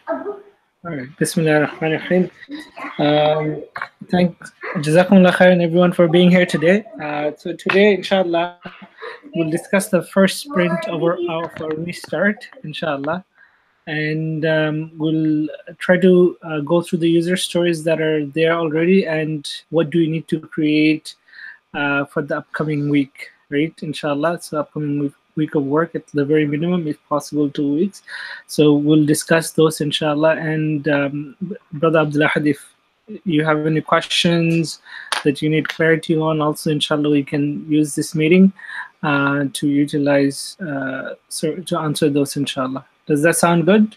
All right. Bismillah ar-Rahman ar-Rahim. Thanks, Jazakumullah khairan everyone for being here today. So today, inshallah, we'll discuss the first sprint of our restart, inshallah, and we'll try to go through the user stories that are there already and what do we need to create for the upcoming week, right? Inshallah, so upcoming week of work at the very minimum, if possible, 2 weeks. So we'll discuss those, inshallah. And Brother Abdullah, if you have any questions that you need clarity on, also, inshallah, we can use this meeting to utilize, to answer those, inshallah. Does that sound good?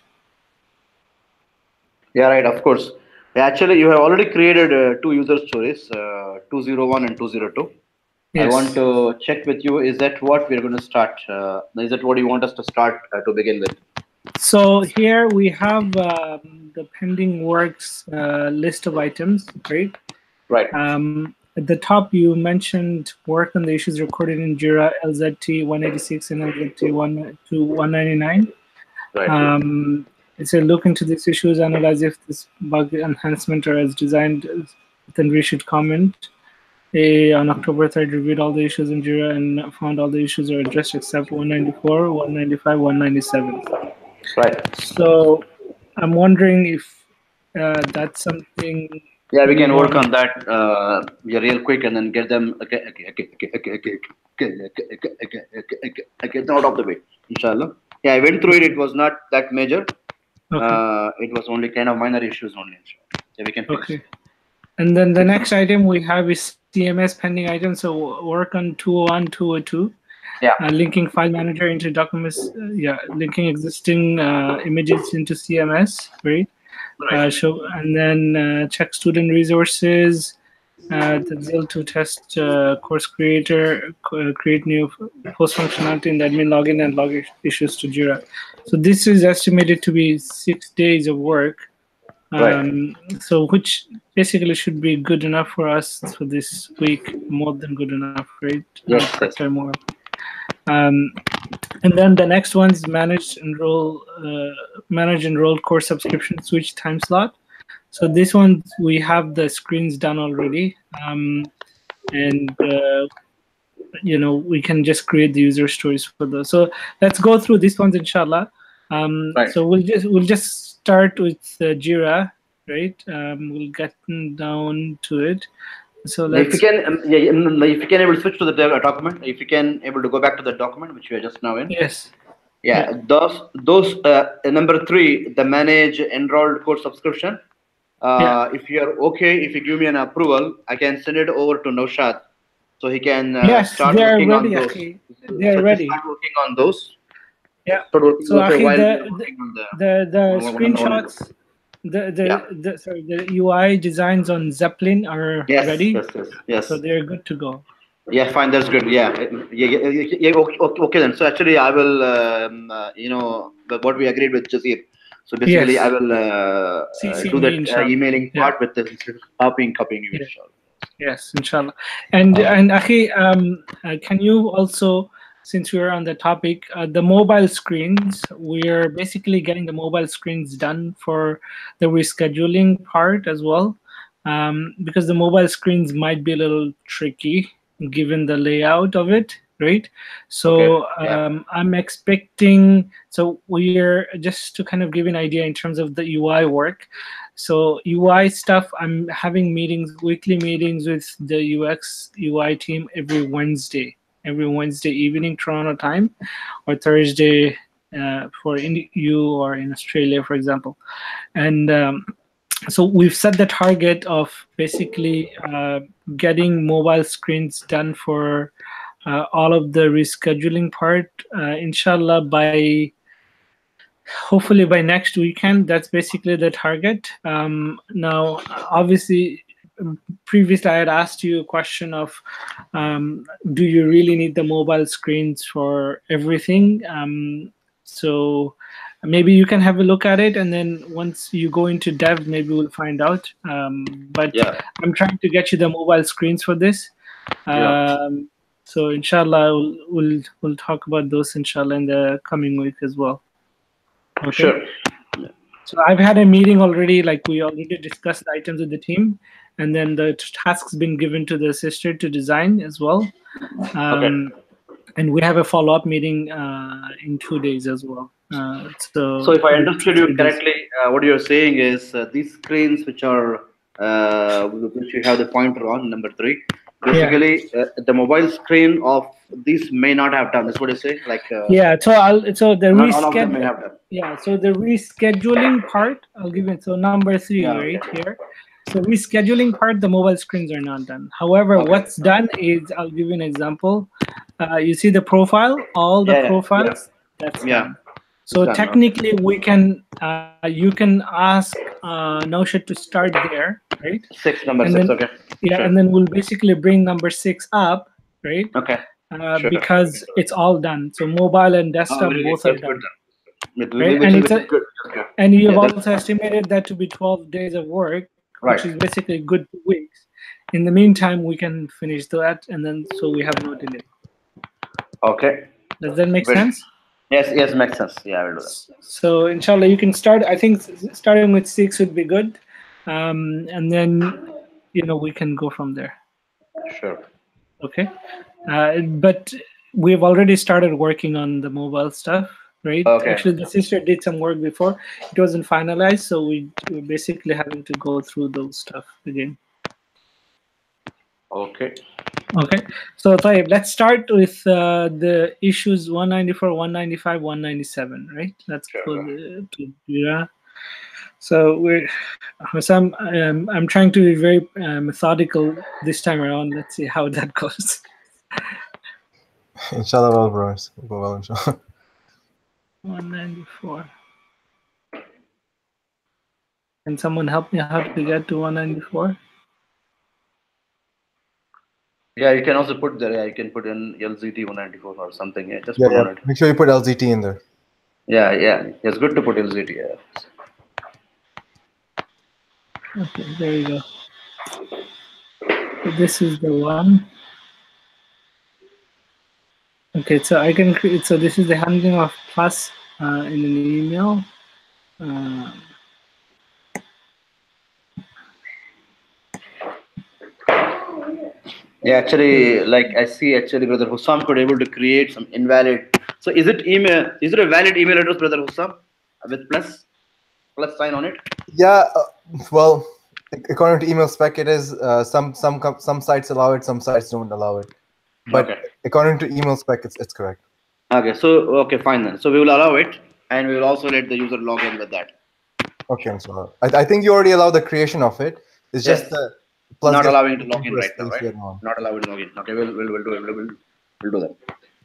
Yeah, right, of course. Actually, you have already created two user stories, 201 and 202. Yes. I want to check with you, is that what we're going to start? Is that what you want us to start to begin with? So here we have the pending works list of items, right? Right. At the top, you mentioned work on the issues recorded in Jira LZT 186 and LZT 199. Right. It said look into these issues, analyze if this bug enhancement are as designed, then we should comment. On October 3rd, reviewed all the issues in Jira and found all the issues are addressed except 194, 195, 197. Right. So I'm wondering if that's something. Yeah, we can work on that real quick and then get them get out of the way, inshallah. Yeah, I went through it. It was not that major. It was only kind of minor issues only. Yeah, we can fix. Okay. And then the next item we have is CMS pending item. So work on 201, 202. Yeah. Linking file manager into documents. Linking existing images into CMS, right? And then check student resources. Tanzeel to test course creator, create new post functionality in the admin login and log issues to Jira. So this is estimated to be 6 days of work. So which basically should be good enough for us for this week, more than good enough, right? Yes. More. And then the next one's manage enroll course subscription switch time slot. So this one we have the screens done already, and we can just create the user stories for those. So let's go through these ones, inshallah. So we'll just start with Jira, right? We'll get down to it. So let's. If you can able to switch to the document, if you can able to go back to the document which we are just now in. Yes. Yeah. Those number 3, the manage enrolled course subscription. If you are okay, if you give me an approval, I can send it over to Naushad, so he can start working on those. They are ready. Start working on those. Yeah. So the screenshots, the UI designs on Zeppelin are ready. Yes. So they're good to go. Yeah, fine. That's good. Yeah. Okay then. So actually, I will, what we agreed with Jasir. So basically, I will do that emailing part with the copying you, inshallah. Yes, inshallah. And Akhi, can you also, since we're on the topic, the mobile screens, we're basically getting the mobile screens done for the rescheduling part as well, because the mobile screens might be a little tricky given the layout of it, right? So I'm expecting, so we're just to kind of give an idea in terms of the UI work. So UI stuff, I'm having weekly meetings with the UX UI team every Wednesday evening Toronto time, or Thursday for you or in Australia, for example. And so we've set the target of basically getting mobile screens done for all of the rescheduling part, inshallah, hopefully by next weekend. That's basically the target. Now, obviously, previously I had asked you a question of, do you really need the mobile screens for everything? So maybe you can have a look at it, and then once you go into dev, maybe we'll find out. But I'm trying to get you the mobile screens for this. So inshallah, we'll talk about those, inshallah, in the coming week as well. Okay. Sure. So I've had a meeting already, like we already discussed the items with the team, and then the task's been given to the sister to design as well. And we have a follow-up meeting in 2 days as well. So if I understood you correctly, what you're saying is these screens which are which you have the pointer on, number 3, basically the mobile screen of these may not have done. That's what you say. Like yeah. So the not all of them may have done. Yeah. So the rescheduling part, I'll give it. So number 3 right here. So rescheduling part, the mobile screens are not done. However, what's done is, I'll give you an example. You see the profile, all the profiles, that's done. So technically, we can you can ask Naushad to start there, right? Number 6, okay. Yeah, and then we'll basically bring number 6 up, right? Okay. Because it's all done. So mobile and desktop both are done. Right? And you have also estimated that to be 12 days of work, which is basically good 2 weeks. In the meantime, we can finish that, and then so we have no delay. Okay. Does that make sense? Yes, makes sense. Yeah, I will do that. So inshallah, you can start. I think starting with 6 would be good, and then we can go from there. Sure. Okay, but we've already started working on the mobile stuff, right? Okay. Actually, the sister did some work before. It wasn't finalized, so we're basically having to go through those stuff again. Okay. Okay, so Tayyip, let's start with the issues 194, 195, 197, right? Let's go to Jira. So Hussam, I'm trying to be very methodical this time around. Let's see how that goes. Inshallah, well, bro. Go well, inshallah. 194. Can someone help me how to get to 194? Yeah, you can also put there. Yeah, you can put in LZT 194 or something. Yeah, just put make sure you put LZT in there. Yeah. It's good to put LZT. Yeah. Okay, there you go. So this is the one. Okay, so I can create. So this is the handling of plus in an email. Yeah, actually, like I see, actually, Brother Hussam could able to create some invalid. So is it email? Is it a valid email address, Brother Hussam, with plus sign on it? Yeah. Well, according to email spec, it is. Some sites allow it, some sites don't allow it. But according to email spec, it's correct. Okay. So okay, fine then. So we will allow it, and we will also let the user log in with that. Okay, so I think you already allow the creation of it. It's just the plus not allowing it to log in right now, right? Not allowing to log in. Okay, we'll do that.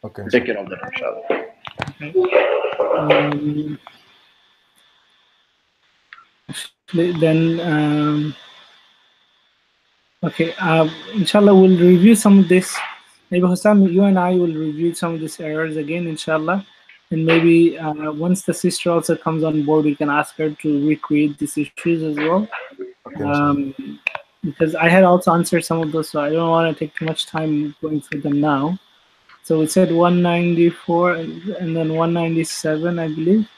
Okay. We'll take care of that, inshallah. Okay. Then okay, inshallah, we'll review some of this. Maybe Hussam, you and I will review some of these errors again, inshallah. And maybe once the sister also comes on board, we can ask her to recreate these issues as well. Okay, because I had also answered some of those, so I don't want to take too much time going through them now. So we said 194 and then 197, I believe.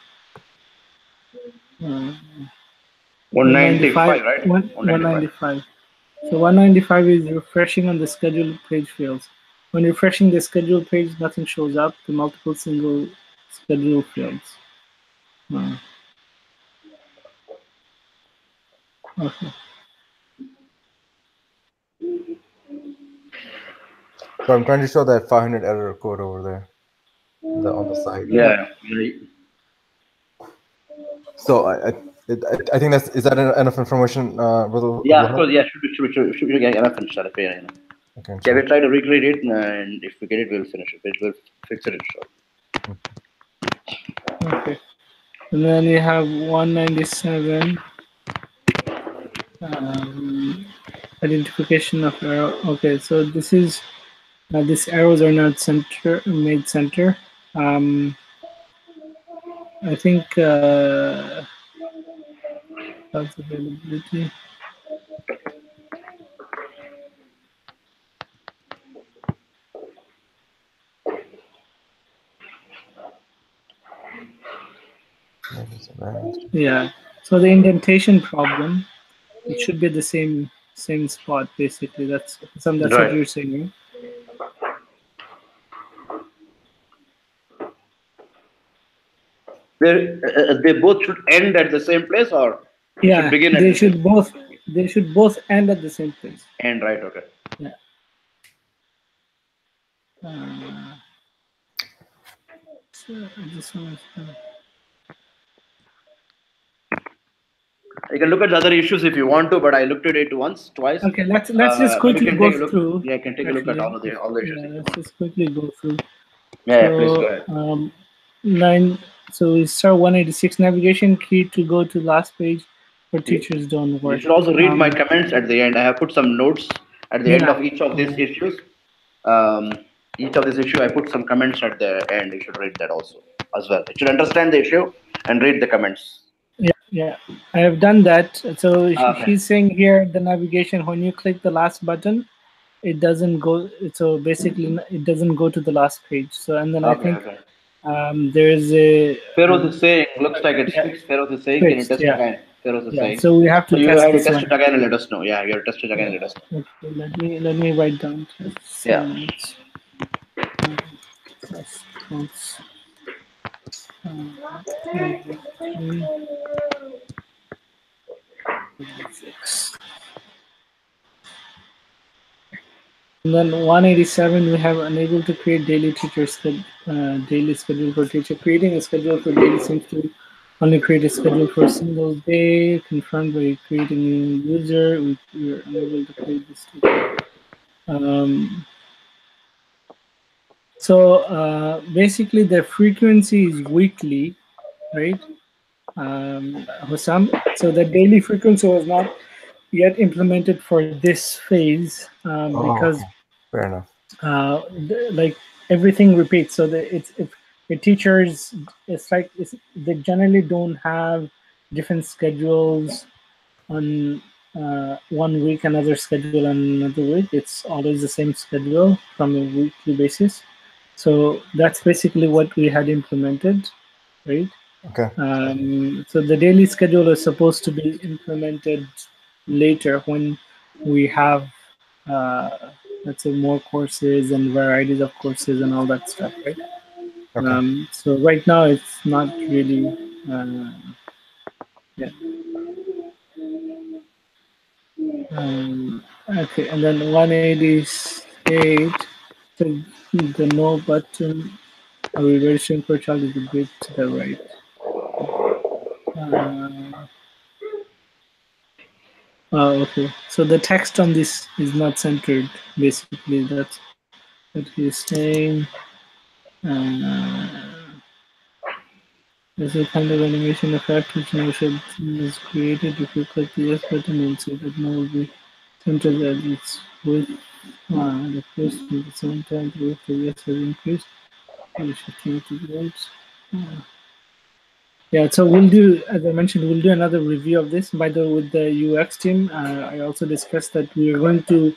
195, right? 195. So 195 is refreshing on the scheduled page fields. When refreshing the scheduled page, nothing shows up. The multiple single schedule fields. Okay. So I'm trying to show that 500 error code over there, on the side. Yeah. So I think is that enough information, brother? Yeah, of course. Yeah, should be enough, inshallah. Okay. Yeah, we'll try to recreate it, and if we get it, we'll finish it. We'll fix it, inshallah. Okay. And then you have 197. Identification of arrow. Okay, so this is these arrows are not made center. I think that's availability. Yeah. So the indentation problem, it should be the same spot basically. That's what you're saying, right? They both should end at the same place, or it should Yeah, begin at they the same should both end at the same place. end, right? Okay. Yeah. So I just want to. You can look at the other issues if you want to, but I looked at it once, twice. Okay, let's just But you quickly can go take a look. through. Yeah, you can take a look at all of the issues. Yeah, let's just quickly go through. Yeah, please go ahead. 9. So we start 186 navigation key to go to last page for teachers don't work. You should also read my comments at the end. I have put some notes at the end of each of these issues. Each of this issue, I put some comments at the end. You should read that also as well. You should understand the issue and read the comments. Yeah, I have done that. So he's saying here the navigation, when you click the last button, it doesn't go. So basically, it doesn't go to the last page. So and then I think there is a. Feroz is saying, looks like it's fixed. Feroz is saying, can you test again? Feroz is saying. So we have to you have to test it again and let us know. Yeah, you have to test it again and let us know. Okay, let me write down. Yeah. And then 187, we have unable to create daily daily schedule for teacher. Creating a schedule for daily seems to only create a schedule for a single day. Confirmed by creating a user. We are unable to create this. So basically, the frequency is weekly, right? Hussam. So the daily frequency was not yet implemented for this phase because fair enough. Like everything repeats. So if the teachers, they generally don't have different schedules on 1 week, another schedule on another week. It's always the same schedule from a weekly basis. So that's basically what we had implemented, right? Okay. So the daily schedule is supposed to be implemented later when we have, let's say, more courses and varieties of courses and all that stuff, right? Okay. So right now it's not really, yeah. Okay, and then 188, the no button, are we registering for a child is a bit to the right. Okay. So the text on this is not centered, basically. That's what he's saying. There's a kind of animation effect which no should is created. If you click the yes button, you'll see that no will be centered as it's with the first at the same time with the yes has increased. We should change to the right. Yeah, so we'll do, as I mentioned, we'll do another review of this. By the way, with the UX team, I also discussed that we are going to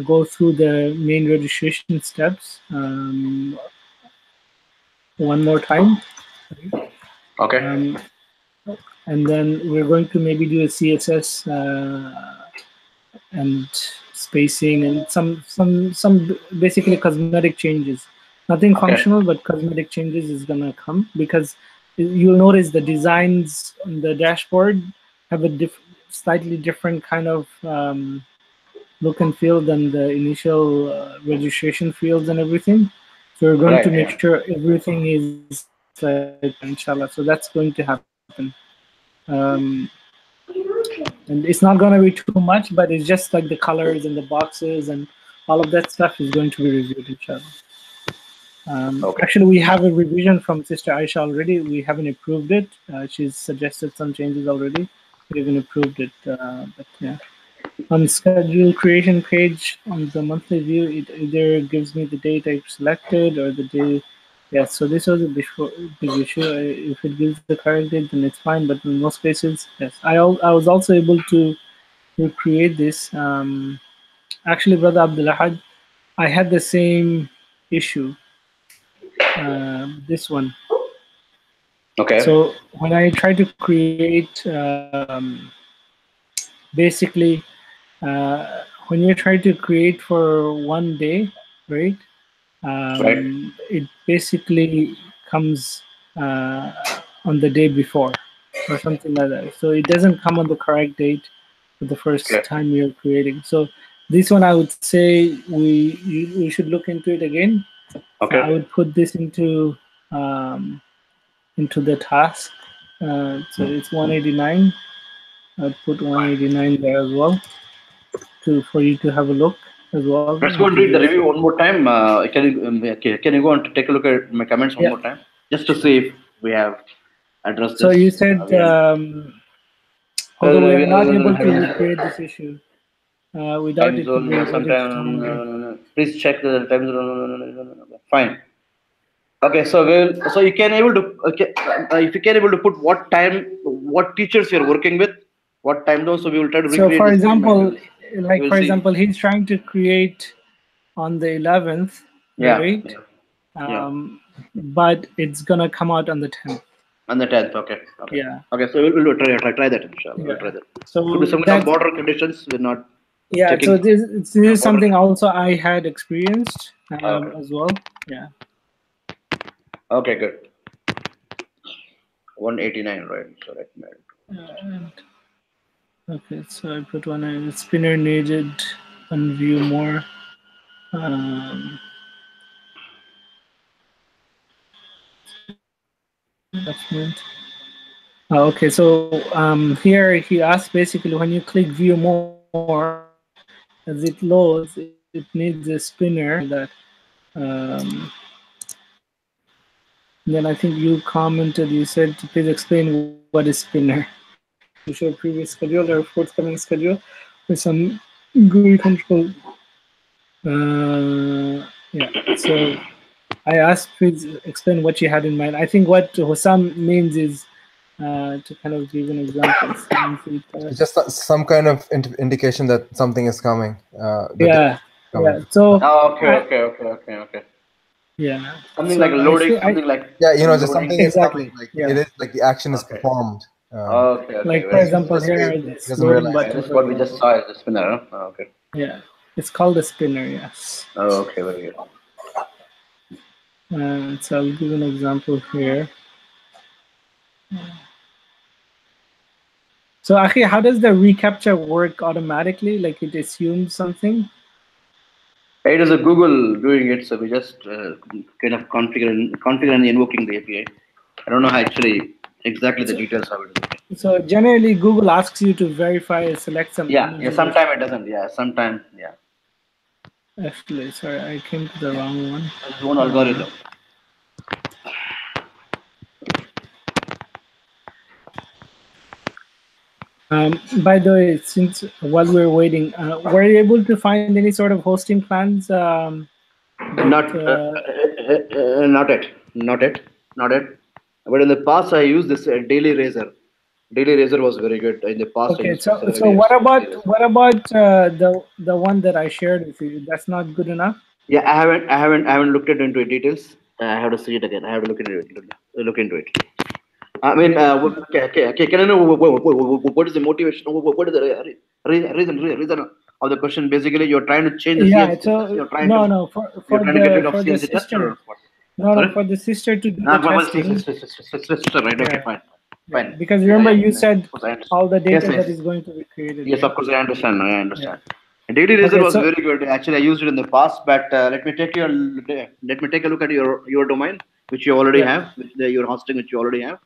go through the main registration steps one more time. Okay. And then we're going to maybe do a CSS and spacing and some basically cosmetic changes. Nothing functional, but cosmetic changes is gonna come because you'll notice the designs on the dashboard have a slightly different kind of look and feel than the initial registration fields and everything. So we're going to make sure everything is like inshallah. So that's going to happen. And it's not going to be too much, but it's just like the colors and the boxes and all of that stuff is going to be reviewed inshallah. Actually, we have a revision from Sister Aisha already. We haven't approved it. She's suggested some changes already. We haven't approved it, but yeah. On schedule creation page on the monthly view, it either gives me the date I selected or the day. Yeah, so this was a big issue. If it gives the correct date, then it's fine. But in most cases, yes. I was also able to recreate this. Actually, Brother Abdullah, I had the same issue. This one. Okay. So when I try to create, basically, when you try to create for one day, right? Right. It basically comes on the day before or something like that. So it doesn't come on the correct date for the first Okay. time you're creating. So this one, I would say we should look into it again. Okay. I would put this into the task. So it's 189. I'd put 189 there as well for you to have a look as well Let's go and into read the this. review one more time. Can you go and take a look at my comments one Yeah. more time, just to see if we have addressed So this? you said, although we are not able to recreate this issue, without Time it could be zone reported to sometime. Tanzeel. Please check the time zone. Fine. Okay, so you can able to if you can able to put what time, what teachers you're working with, what time zone. So we will try to So recreate for the same and example, we will for see. example, he's trying to create on the 11th, Yeah, right? yeah. But it's gonna come out on the 10th. On the 10th. Okay. Yeah. Okay. So we'll try that. Inshallah. We'll try Yeah. that. Could be So some kind of that's, border conditions. We're not yeah. checking. So this is Border. something also I had experienced Okay. as well. Yeah. Okay. Good. 189, right? So that meant. And, okay. So I put one in spinner needed and view more. Um, attachment. Okay, so here he asks basically when you click view more, as it loads, it needs a spinner that. Um, then I think you commented, you said to please explain what is spinner. To show previous schedule or forthcoming schedule with some GUI control. Yeah, so I asked please explain what you had in mind. I think what Hussam means is to kind of give an example. Just some kind of indication that something is coming. Yeah. So. Oh, okay. Yeah. Something So like loading, something like just loading. something is coming. Exactly. Like Yeah. it is like the action is Okay. performed. Okay. Like for Very example, good. here He this doesn't loading realize. button. This is For what we just example. saw as the spinner. Huh? Oh, okay. Yeah, it's called a spinner. Yes. Oh, okay. Very good. So I'll give an example here. So Akhi, how does the reCAPTCHA work automatically? Like it assumes something? It is a Google doing it, so we just kind of configure and invoking the API. I don't know how actually exactly the details of it. So generally, Google asks you to verify and select some Yeah. images. Sometimes it doesn't. Yeah. Sometimes. Yeah. Actually, sorry, I came to the wrong one. It's one algorithm. By the way, since while we're waiting, were you able to find any sort of hosting plans? Not not yet. But in the past, I used this Daily Razor. Daily Razor was very good. In the past, I Okay, used for so several so years. what about the one that I shared with you? That's not good enough. Yeah, I haven't looked it into details. I have to see it again. I have to look into it. Look into it. I mean, can I know what is the motivation? What is the reason of the question? Basically, you're trying to change the Yeah. CNC test. So no, You're trying to get rid of for the CNC test or sister. what? No, Sorry? for the sister to do the testing. Sister, right? Okay, Yeah. fine. Yeah. Because remember you said Of course, I understand. all the data Yes. that is going to be created. Yes, Right? of course, I understand. Yeah. Daily Razor Okay, was so very good. Actually, I used it in the past, but let me take a look at your domain, which you already have, with your hosting, which you already have,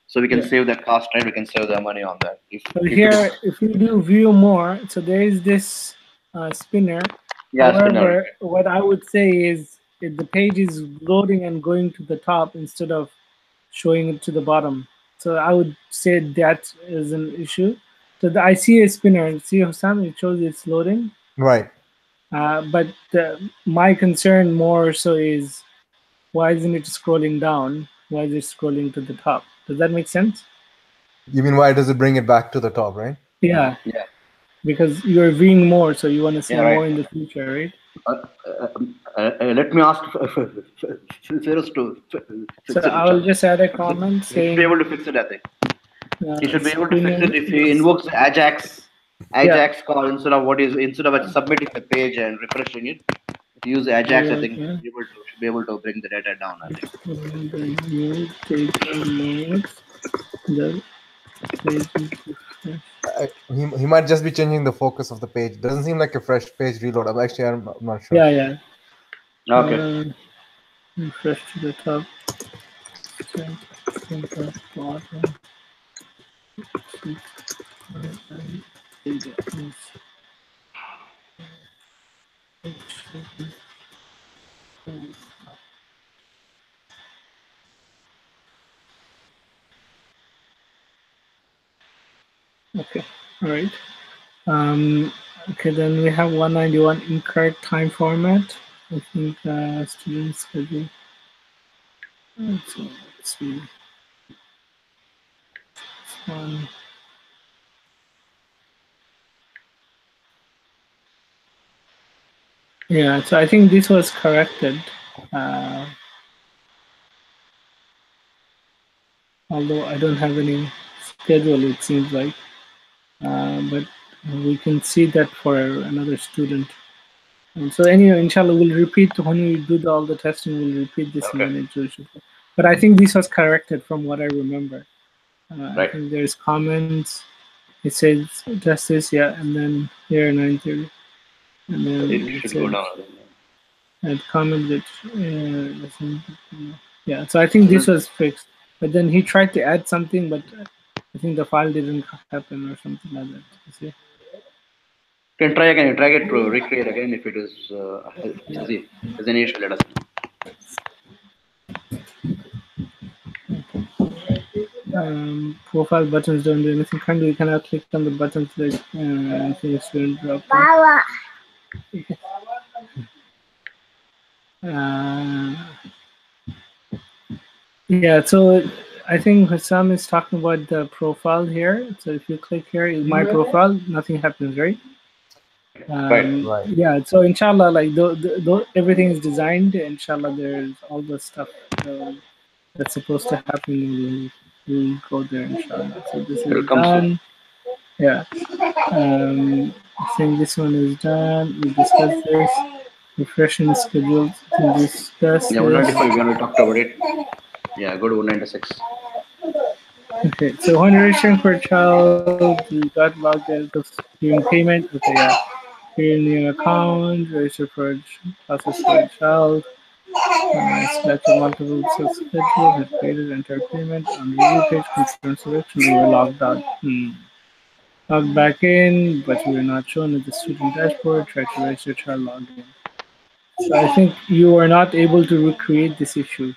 so we can save that cost, right? We can save the money on that. So here, if you do view more, so there is this spinner. Yeah, However, spinner. what I would say is if the page is loading and going to the top instead of showing it to the bottom. So I would say that is an issue. So I see a spinner. See, Hussam, it shows it's loading. Right. But my concern more so is why isn't it scrolling down? Why is it scrolling to the top? Does that make sense? You mean why does it bring it back to the top, right? Yeah. Yeah. because you're viewing more, so you want to see more in the future, right? Let me ask Feroz to fix so it. I will just add a comment He saying should be able to fix it, I think. He should be able to fix it if he yes. invokes the Ajax call instead of submitting the page and refreshing it. If you use Ajax, I think should be able to bring the data down, I think. He might just be changing the focus of the page. Doesn't seem like a fresh page reload. I'm not sure. Yeah. Okay. Refresh to the top. Okay, all right. Okay, then we have 191 incorrect time format. I think student schedule. So let's see. This one. Yeah, so I think this was corrected. Although I don't have any schedule, it seems like. But we can see that for another student. So anyway, inshallah, we'll repeat when we do all the testing. We'll repeat this in but I think this was corrected from what I remember. I think there's comments. It says test this, yeah, and then here 9:30, and then it should go down. And comment that yeah. So I think this was fixed, but then he tried to add something, but I think the file didn't happen or something like that. You see? You can try again. You try it to recreate again if it is easy. If there's any issue, let us know. Profile buttons don't do anything. Kindly, you cannot click on the buttons like anything is student drop. Yeah, so I think Hussam is talking about the profile here. So if you click here, is my profile, nothing happens, right? Right. Yeah, so inshallah, like everything is designed. Inshallah, there's all the stuff that's supposed to happen. We'll go there, inshallah. So this is done. Yeah. I think this one is done. We discussed this. Refreshing schedule to discuss. Yeah, 195, we already talked about it. Yeah, go to 196. Okay, so when registering for a child, you got logged in during payment. Okay, yeah. Create a new account, register for a process for a child. Select a multiple schedule, has created, enter payment. On review page, confirm selection, you were logged out. Logged back in, but you were not shown at the student dashboard. Try to register child login. So I think you are not able to recreate this issue.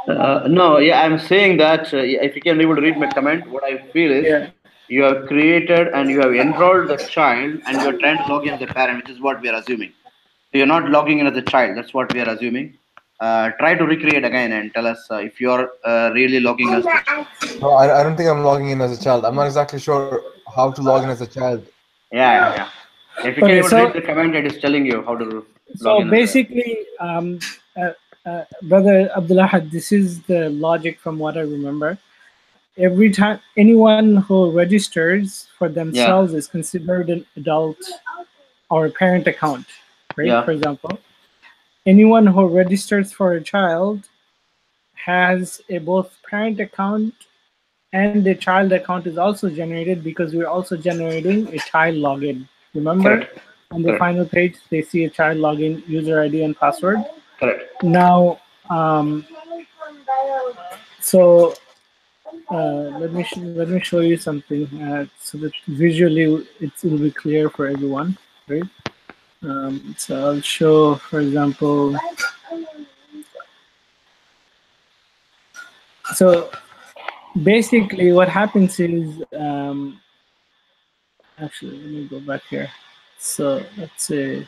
No, yeah, I'm saying that if you can be able to read my comment, what I feel is you have created and you have enrolled the child and you're trying to log in as a parent, which is what we are assuming. So you're not logging in as a child. That's what we are assuming. Try to recreate again and tell us if you're really logging as a child. No, I don't think I'm logging in as a child. I'm not exactly sure how to log in as a child. Yeah. If you can able to read the comment, it is telling you how to log in. So basically, Brother Abdullah, this is the logic from what I remember. Every time anyone who registers for themselves is considered an adult or a parent account, right? For example, anyone who registers for a child has a both parent account and a child account is also generated because we're also generating a child login. Remember? Correct. On the final page, they see a child login, user ID, and password. Correct. Now, so let me show you something so that visually it will be clear for everyone, right? So I'll show, for example, so basically what happens is actually let me go back here. So let's say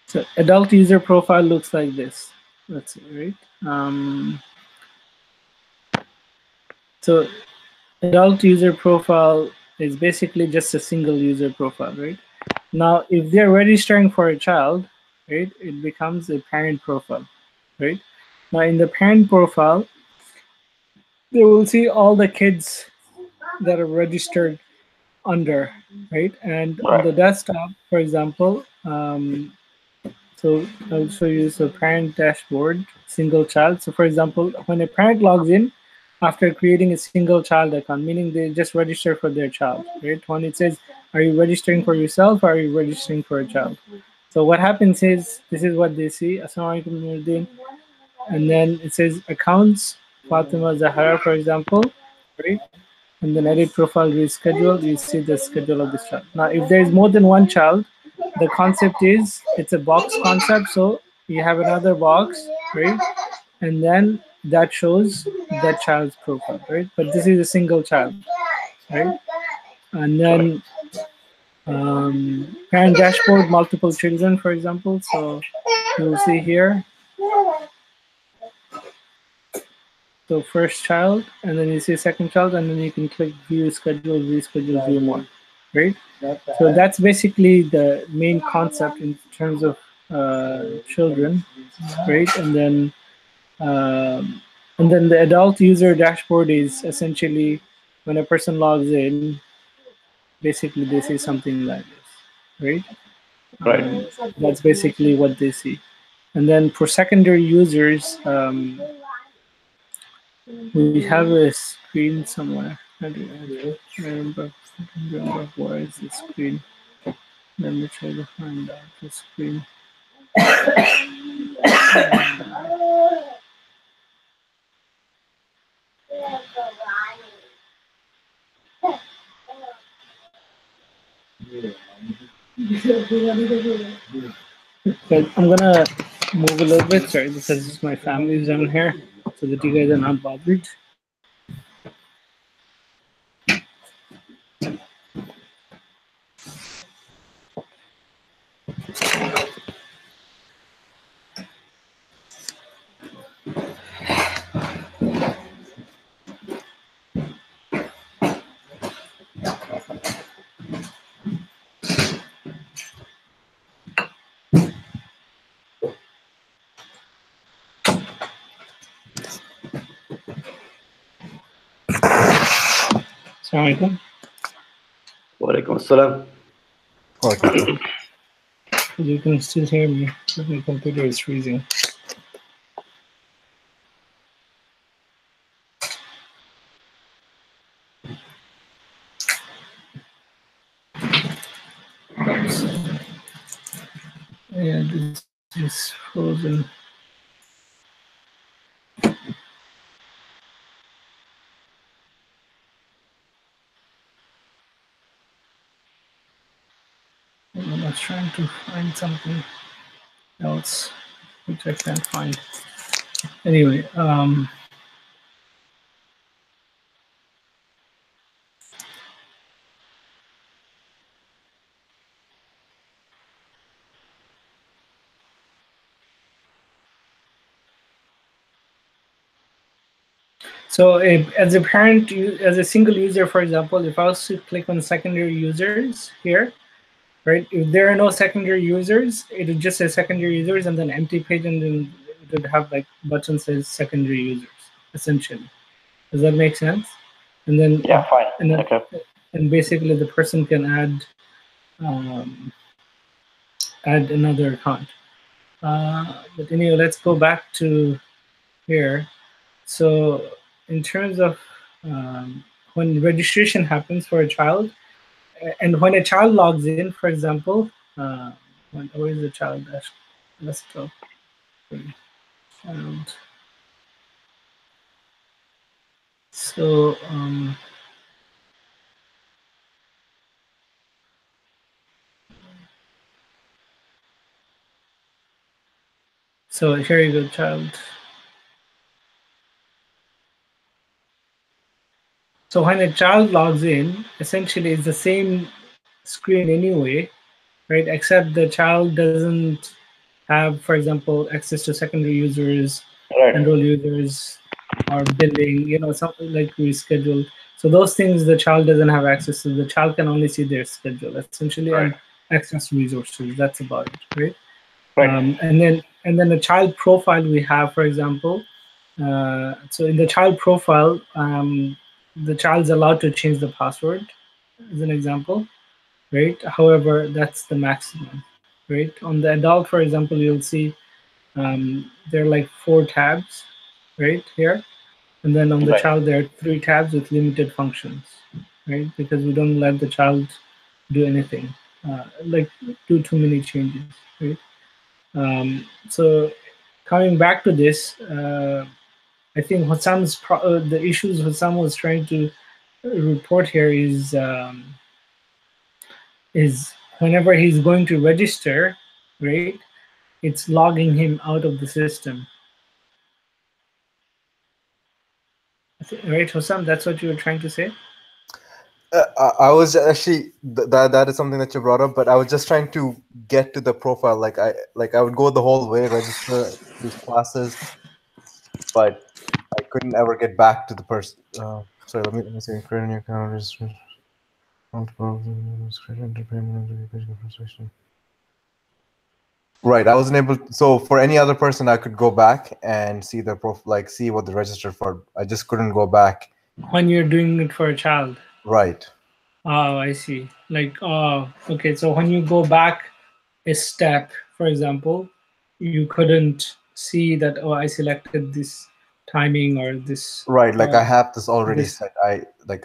so adult user profile looks like this. Let's see, right? So adult user profile is basically just a single user profile, right? Now, if they're registering for a child, right, it becomes a parent profile, right? Now, in the parent profile, they will see all the kids that are registered under, right? And on the desktop, for example, so I'll show you the parent dashboard, single child. So for example, when a parent logs in after creating a single child account, meaning they just register for their child, right? When it says, are you registering for yourself or are you registering for a child? So what happens is, this is what they see, Assalamu alaikum Nuruddin, and then it says accounts, Fatima Zahara, for example, right? And then edit profile, reschedule, you see the schedule of this child. Now, if there is more than one child, the concept is, it's a box concept. So you have another box, right? And then that shows that child's profile, right? But this is a single child, right? And then parent dashboard, multiple children, for example. So you'll see here, so first child, and then you see second child, and then you can click view schedule, reschedule, view more, right? So that's basically the main concept in terms of children, right? And then the adult user dashboard is essentially when a person logs in, basically they see something like this, right? That's basically what they see. And then for secondary users, we have a screen somewhere. I don't remember where is the screen. Let me try to find out the screen. But I'm gonna move a little bit, sorry, because my family is down here, so that you guys are not bothered. Assalamualaikum. Walaikum assalam. You can still hear me. My computer is freezing. Yeah, this is frozen. I was trying to find something else, which I can't find. Anyway, so as a parent, as a single user, for example, if I was to click on secondary users here, right? If there are no secondary users, it would just say secondary users and then empty page, and then it would have like button says secondary users, essentially. Does that make sense? And then yeah, fine. And then, okay. And basically the person can add another account. But anyway, let's go back to here. So in terms of when registration happens for a child, and when a child logs in, for example, where is the child desktop? Child. So so here you go, child. So when a child logs in, essentially it's the same screen anyway, right? Except the child doesn't have, for example, access to secondary users, enroll users, or billing, something like reschedule. So those things the child doesn't have access to. The child can only see their schedule essentially and access resources. That's about it, right? And then the child profile we have, for example. So in the child profile, the child's allowed to change the password, as an example, right? However, that's the maximum, right? On the adult, for example, you'll see there are like 4 tabs, right here, and then on the child there are 3 tabs with limited functions, right? Because we don't let the child do anything, like do too many changes, right? So coming back to this, I think the issues Hussam was trying to report here is whenever he's going to register, right? It's logging him out of the system. Right, Hussam? That's what you were trying to say? I was actually that is something that you brought up, but I was just trying to get to the profile. Like I would go the whole way, register these classes, but I couldn't ever get back to the person. Sorry, let me see. Create a new account, register. Right, I wasn't able. So for any other person, I could go back and see their profile, like see what they registered for. I just couldn't go back. When you're doing it for a child. Right. Oh, I see. Like, okay. So when you go back a step, for example, you couldn't see that, oh, I selected this timing or this. Right, like I have this already set.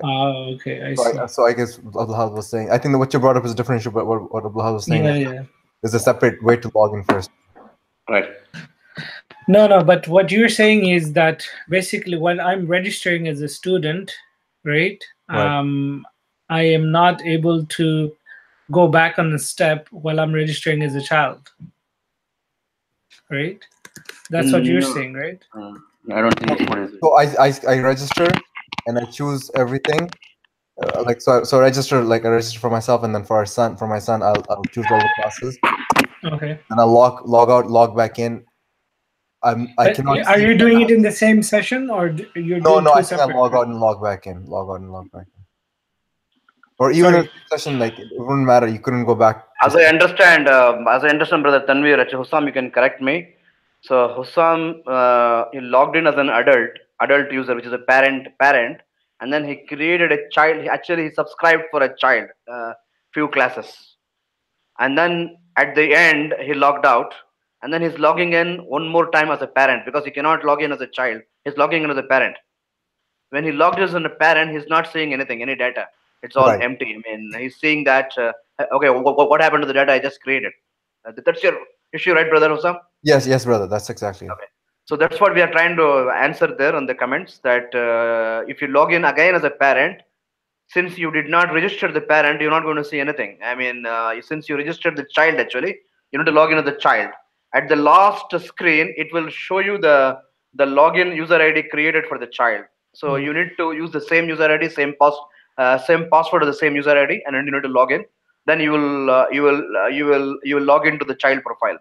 Oh, okay, I see. see. So I guess Abdulhad was saying, I think that what you brought up is a different issue, but what Abdulhad was saying is a separate way to log in first. Right. No, but what you're saying is that basically when I'm registering as a student, right? I am not able to go back on the step while I'm registering as a child, right? That's what you're saying, right? I don't think that's what it is. So I register and I choose everything. So register, like I register for myself, and then for my son, I'll choose all the classes. Okay. And I'll log out, log back in. I cannot. Are you doing it in the same session, or you're doing No, two I think separate? I'll log out and log back in. Log out and log back in. Or even in session, like it wouldn't matter. You couldn't go back. As I understand, brother Tanveer, Hussam, you can correct me. So Hussam, he logged in as an adult user, which is a parent, and then he created a child. He subscribed for a child, few classes, and then at the end he logged out, and then he's logging in one more time as a parent because he cannot log in as a child. He's logging in as a parent. When he logged in as a parent, he's not seeing anything, any data. It's all empty. I mean, he's seeing that, okay, what happened to the data I just created? That's your issue, right, brother Hussam? Yes, brother. That's exactly. Okay. So that's what we are trying to answer there on the comments, that if you log in again as a parent, since you did not register the parent, you're not going to see anything. I mean, since you registered the child, actually, you need to log in as the child. At the last screen, it will show you the login user ID created for the child. So you need to use the same user ID, same password of the same user ID, and then you need to log in. Then you will log into the child profile.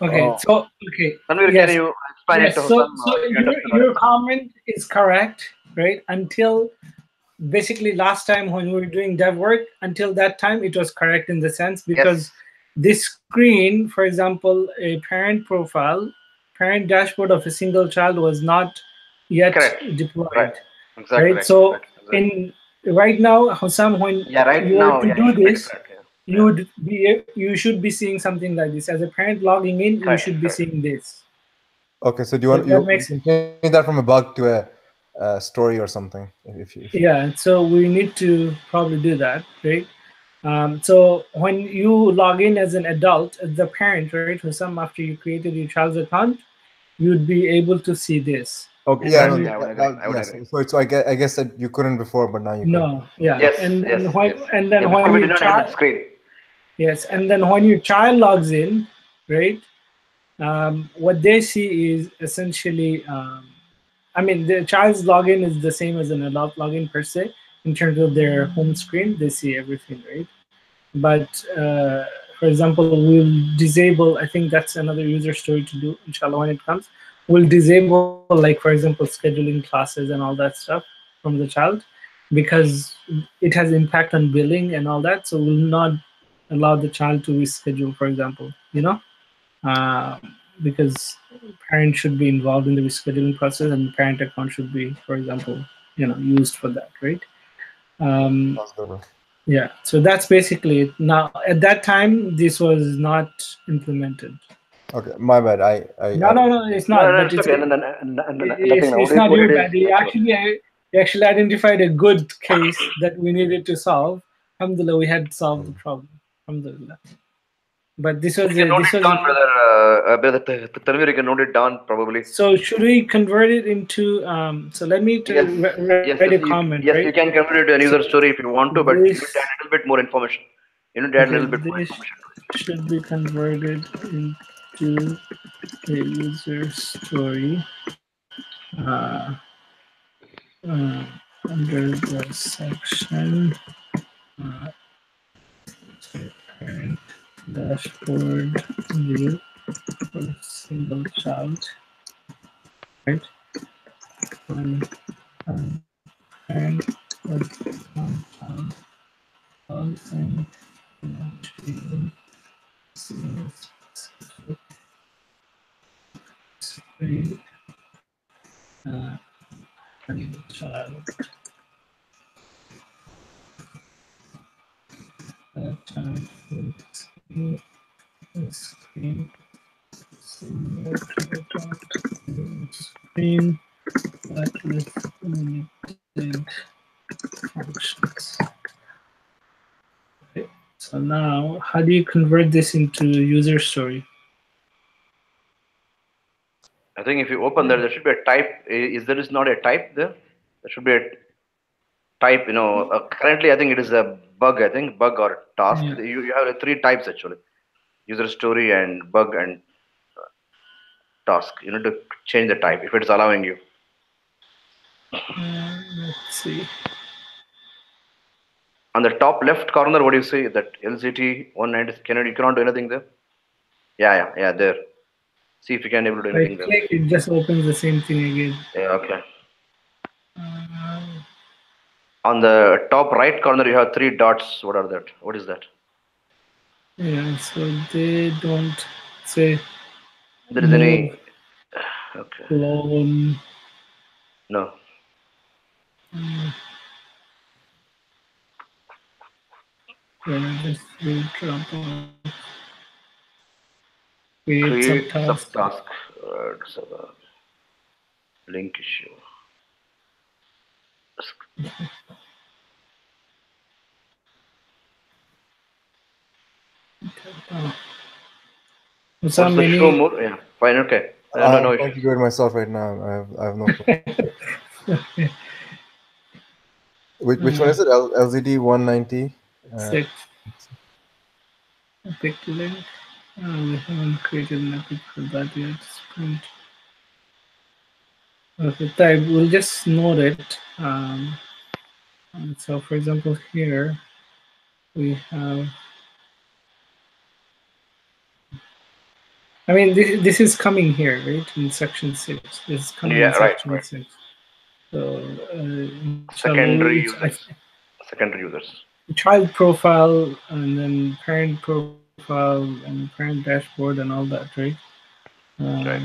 Okay. So okay. Tanveer, can you explain it to Hussam? So your comment is correct, right? Until basically last time when we were doing dev work, until that time it was correct in the sense because this screen, for example, a parent profile, parent dashboard of a single child was not yet deployed. Right. Exactly. Right. So right now, Hussam, when you were to do this, you should be seeing something like this. As a parent logging in, you should be seeing this. Okay, so do you want to change that from a bug to a story or something? Yeah, so we need to probably do that, right? So when you log in as an adult, as the parent, right, Hussam, after you created your child's account, you'd be able to see this. Okay, I would agree. So I guess that you couldn't before, but now you can. No, yeah. Yes, and then when when your child screen. Yes, and then when your child logs in, right, what they see is essentially, I mean, the child's login is the same as an adult login per se. In terms of their home screen, they see everything, right? But for example, we'll disable, I think that's another user story to do, inshallah, when it comes. will disable, like for example, scheduling classes and all that stuff from the child, because it has impact on billing and all that. So will not allow the child to reschedule, for example, because parent should be involved in the rescheduling process, and parent account should be, for example, used for that, right? um, yeah, so that's basically it. Now at that time this was not implemented. Okay, my bad. No, it's not. No, But it's okay. Nothing. it's Nowadays, not what your it is, bad. You actually identified a good case that we needed to solve. Alhamdulillah, we had solved the problem. Alhamdulillah. But this was you can note this it was. down, brother Tanvir, you can note it down probably. So should we convert it into? So let me write a comment. Yes, Right? you can convert it to a user story if you want to, but you need This to add a little bit more information. You need to add a little bit more this information. should be converted into a user story under the section parent dashboard view for a single child, right? When parent was one child and financially specific uh, child child will see screen similar to the screen but with limited functions. Okay. So now, how do you convert this into user story? I think if you open there should be a type. Is there is not a type there? There should be a type. Currently I think it is a bug. I think bug or task. Yeah. You have three types actually: user story and bug and task. You need to change the type if it's allowing you. Let's see. On the top left corner, what do you see? That LCT 190. You cannot do anything there. Yeah. There. See if you can able to do anything there. Click, it just opens the same thing again. Yeah. Okay. On the top right corner, you have three dots. What are that? What is that? Yeah. So they don't say. There is any. Okay. Clone. No. Just drop off. Create subtask. subtask. Link issue. What's the show more? Yeah. Fine. Okay. I'm no trying to do it myself right now. I have no clue. Which one is it? LZD 190? 6. Epic link. We haven't created an epic for that yet. Sprint. Okay, type. We'll just note it. So, for example, here we have. I mean, this is coming here, right? In section 6. This is coming in section right. 6. So, secondary users. Child profile, and then parent profile, and parent dashboard, and all that, right? Right.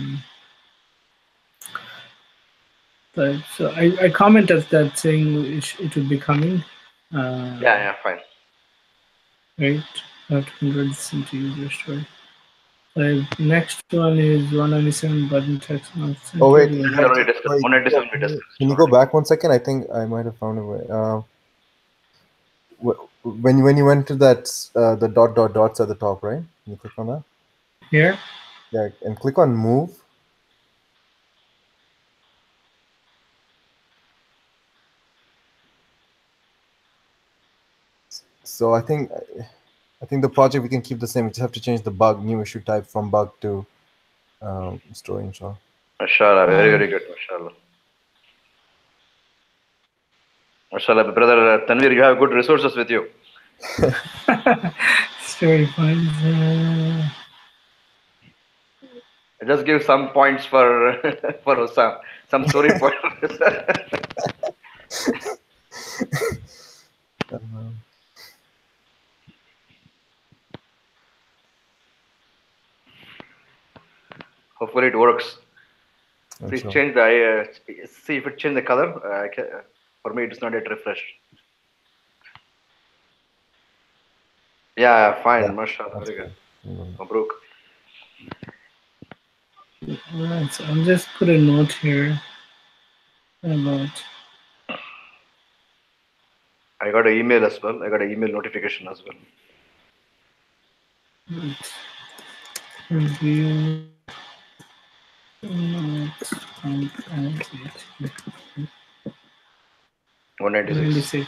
So I commented that saying it would be coming. Fine. Right. I have to convert this into user story. Next one is 197 button text. Oh wait, 197 we discussed. Can you go back 1 second? I think I might have found a way. When you went to that the dots at the top, right? Can you click on that? Here. Yeah, and click on move. So I think the project we can keep the same. We just have to change the bug new issue type from bug to story, inshallah. Mashallah, very good, mashallah. Mashallah, brother Tanvir, you have good resources with you. Story points. Just give some points for for Osam. Some story points. Hopefully it works. Please sure. change the see if it change the color. For me, it's not yet refreshed. Yeah, fine, Yeah, mashallah, that's very good. good. Mabruk. Alright, so I'll just put a note here about. I got an email as well. I got an email notification as well. Review notes from 196. 96.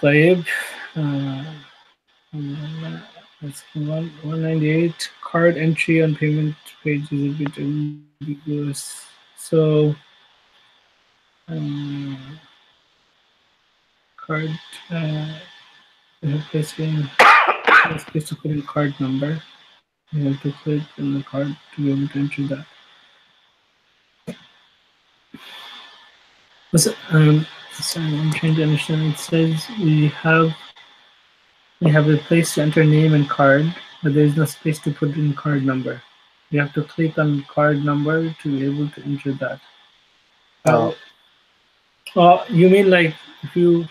طيب let's see, 198 card entry on payment page is a bit ambiguous. So card we have placing space to put in card number. You have to click on the card to be able to enter that. Sorry, I'm trying to understand. It says we have a place to enter name and card, but there is no space to put in card number. You have to click on card number to be able to enter that. You mean like if you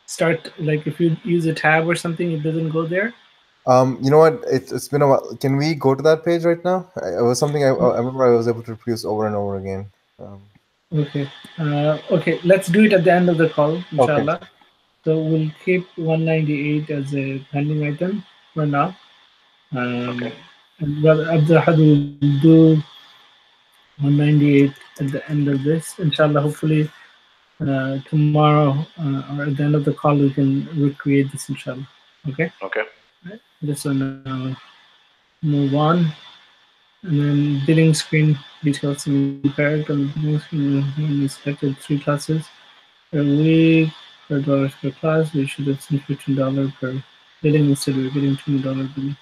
start like if you use a tab or something, it doesn't go there? You know what? It's been a while. Can we go to that page right now? It was something I remember I was able to reproduce over and over again. Okay. Okay, let's do it at the end of the call, Okay. inshallah. So we'll keep 198 as a pending item for now. Okay. And brother Abdulhad will do 198 at the end of this. Inshallah, hopefully tomorrow or at the end of the call we can recreate this, inshallah. Okay? Okay. Right. This one move on. And then billing screen details impaired on the billing screen when we selected 3 classes per week, $4 per class. We should have seen $15 per billing instead we're getting $20 billing.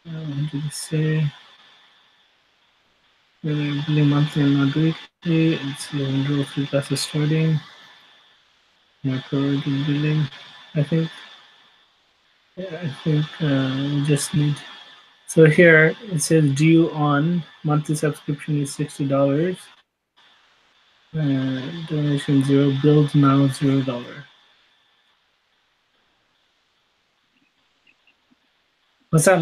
What did it say? We're billing monthly and not weekly. It's 11 3 classes starting. More provided billing. I think we just need. So here it says due on monthly subscription is $60. Donation 0, billed now $0.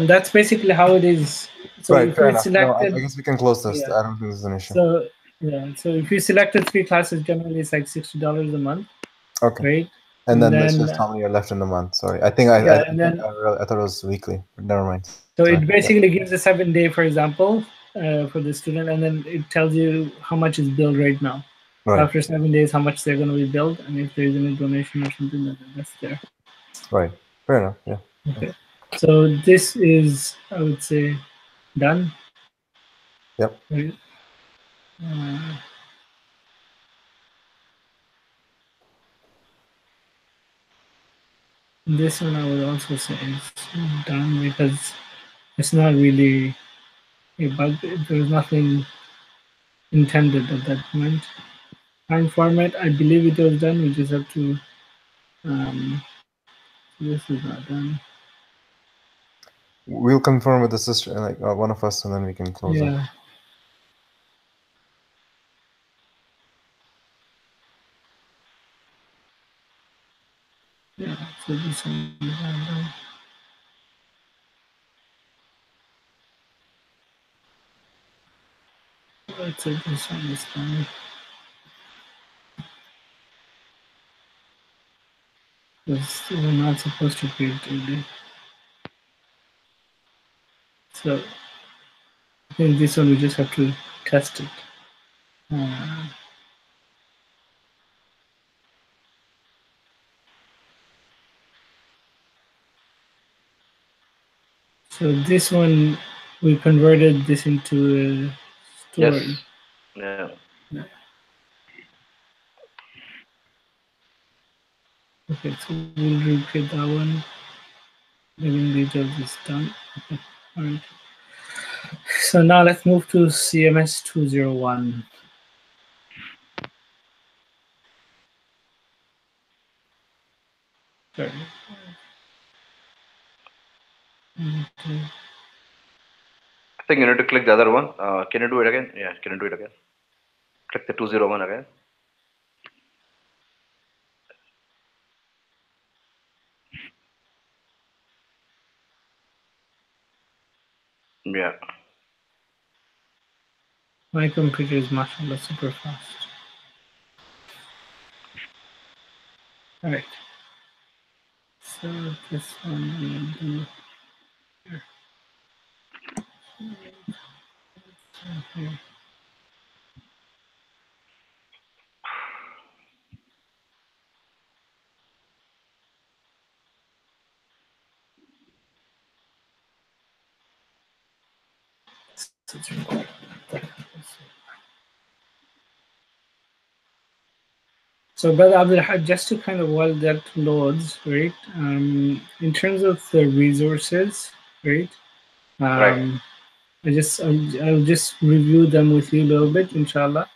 That's basically how it is. So Right. if Fair we enough. No, I selected, guess we can close this. yeah. I don't think this is an issue. So yeah, so if you selected 3 classes, generally it's like $60 a month. Okay. Right. And then that's just how many are left in the month. Sorry, I think I thought it was weekly, but never mind. So it basically gives a 7-day, for example, for the student, and then it tells you how much is billed right now. Right. So after 7 days, how much they're going to be billed, and if there's any donation or something, then that's there. Right. Fair enough. Yeah. Okay. So this is, I would say, done. Yep. Right. This one I would also say is done because it's not really a bug. There's nothing intended at that point. Time format, I believe it was done. We just have to. This is not done. We'll confirm with the sister, like one of us, and then we can close it. Yeah, so this one is not done. Let's say this one is done. Because we're not supposed to create 2D. So I think this one we just have to test it. So this one we converted this into a story. Yes. Yeah. Okay, so we'll repeat that one. Living details is done. Okay, all right. So now let's move to CMS 201. Sorry. Okay. I think you need to click the other one. Can you do it again? Yeah, can you do it again? Click the 201 again. Yeah. My computer is mashallah super fast. All right. So this one we'll do here. Here. So, Brother Abdul, just to kind of while that loads, right? In terms of the resources, right? Right. I'll just review them with you a little bit, inshallah.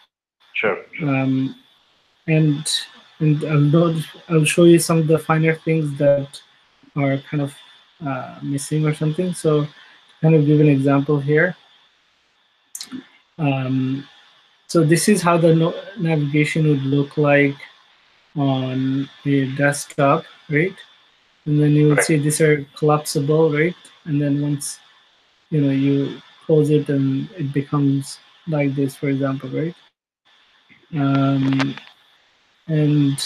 Sure. And I'll show you some of the finer things that are kind of missing or something. So, to kind of give an example here. So this is how the navigation would look like on a desktop, right? And then you will see these are collapsible, right? And then once you close it and it becomes like this, for example, right? And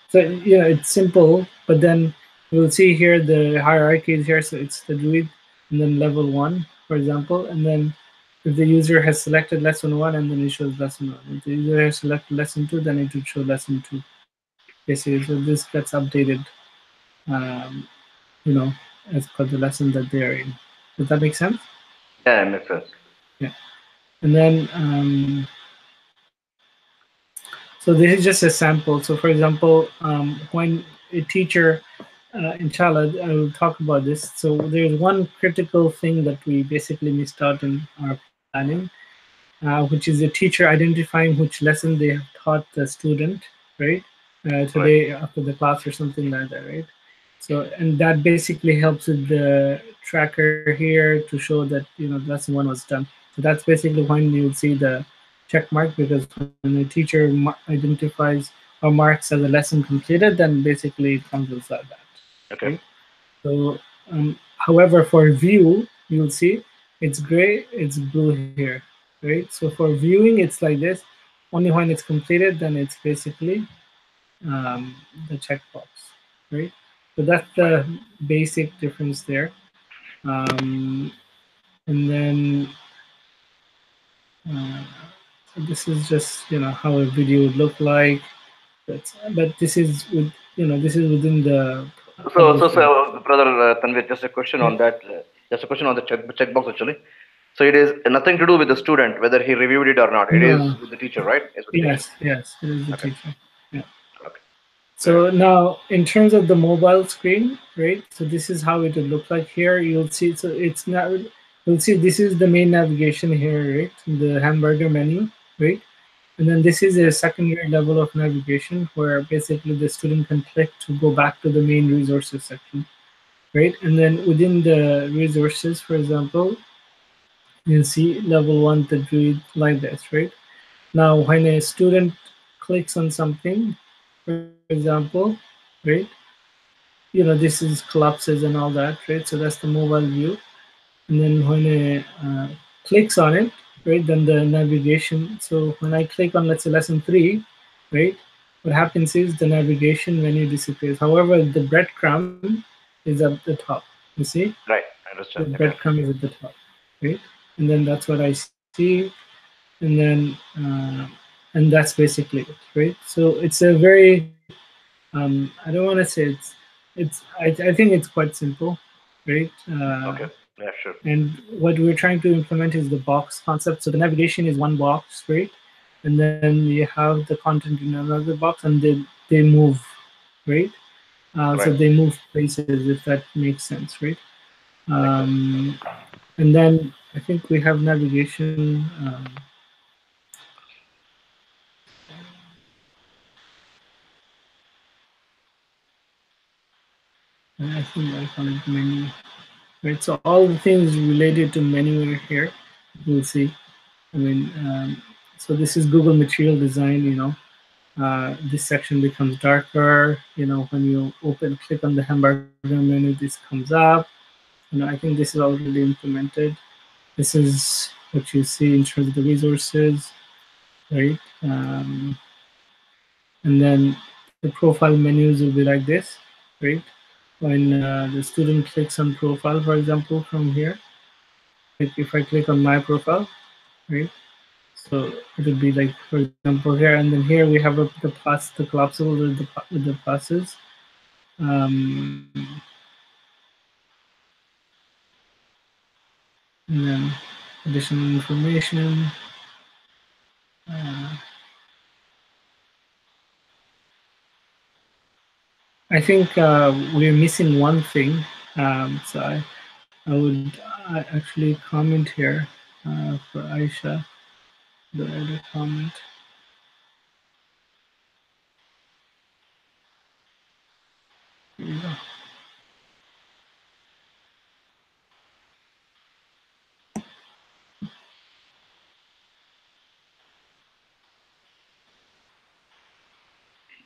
so it's simple, but then we'll see here the hierarchy is here. So it's the druid and then level 1, for example, and then if the user has selected lesson 1, and then it shows lesson 1. If the user has selected lesson 2, then it would show lesson 2. Basically, so this gets updated, um, you know, as per the lesson that they are in. Does that make sense? Yeah, it makes sense. Yeah. And then, so this is just a sample. So for example, when a teacher, inshallah, I will talk about this. So there's one critical thing that we basically missed out in our planning, which is the teacher identifying which lesson they have taught the student, right? Today after the class or something like that, right? So, and that basically helps with the tracker here to show that lesson 1 was done. So that's basically when you'll see the check mark, because when the teacher identifies or marks as a lesson completed, then basically it comes inside that. Okay. Right? So, however, for view, you'll see it's gray, it's blue here, right? So for viewing, it's like this. Only when it's completed, then it's basically the checkbox, right? So that's the basic difference there. And then so this is just how a video would look like. But this is this is within the. So, brother Tanvir, just a question on that. Just a question on the checkbox actually. So it is nothing to do with the student whether he reviewed it or not. It is with the teacher, right? It's with the Yes, teacher. yes, it is the teacher. Yeah. Okay. So now, in terms of the mobile screen, right? So this is how it would look like here. You'll see. So it's not. You'll see this is the main navigation here, right? The hamburger menu, right? And then this is a secondary level of navigation where basically the student can click to go back to the main resources section, right? And then within the resources, for example, you'll see level 1 that read like this, right? Now, when a student clicks on something, for example, right? This is collapses and all that, right? So that's the mobile view. And then when it clicks on it, right, then the navigation. So when I click on, let's say, lesson 3, right, what happens is the navigation menu disappears. However, the breadcrumb is at the top. You see? Right. I understand. The Okay. breadcrumb is at the top, right? And then that's what I see. And then, and that's basically it, right? So it's a very, I don't want to say I think it's quite simple, right? Okay. Yeah, sure. And what we're trying to implement is the box concept. So the navigation is one box, right? And then you have the content in another box, and they move, right? So they move places, if that makes sense, right? And then I think we have navigation. I think I call it menu, right? So all the things related to menu are here. You'll see. I mean, so this is Google Material Design. This section becomes darker. When you click on the hamburger menu, this comes up. I think this is already implemented. This is what you see in terms of the resources, right? And then the profile menus will be like this, right? When the student clicks on profile, for example, from here, like if I click on my profile, right? So it would be like, for example, here, and then here we have the collapsible with the classes. And then additional information. I think we're missing one thing. So I would actually comment here for Aisha, the other comment. Here you go.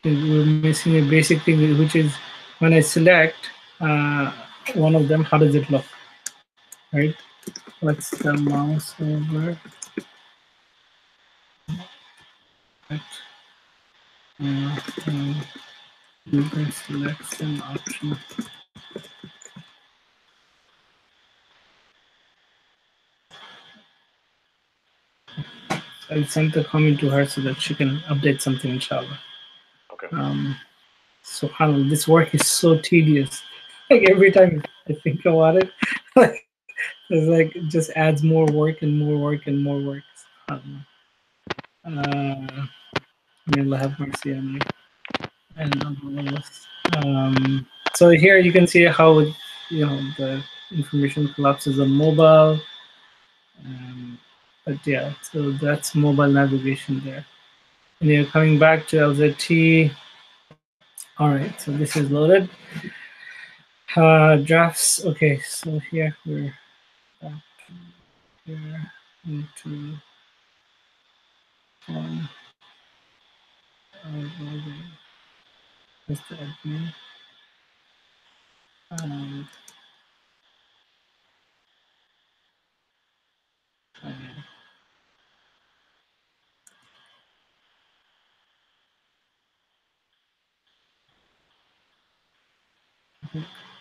We're missing a basic thing, which is when I select one of them, how does it look, right? What's the mouse over? User selection option. I'll send the comment to her so that she can update something, inshallah. Okay. SubhanAllah, this work is so tedious. Like every time I think about it, like it's like it just adds more work and more work and more work. May Allah have mercy on me and on all of us. So here you can see how the information collapses on mobile. But yeah, so that's mobile navigation there. And you're coming back to LZT. All right, so this is loaded. Drafts. Okay, so here we're back here into form. That's the admin.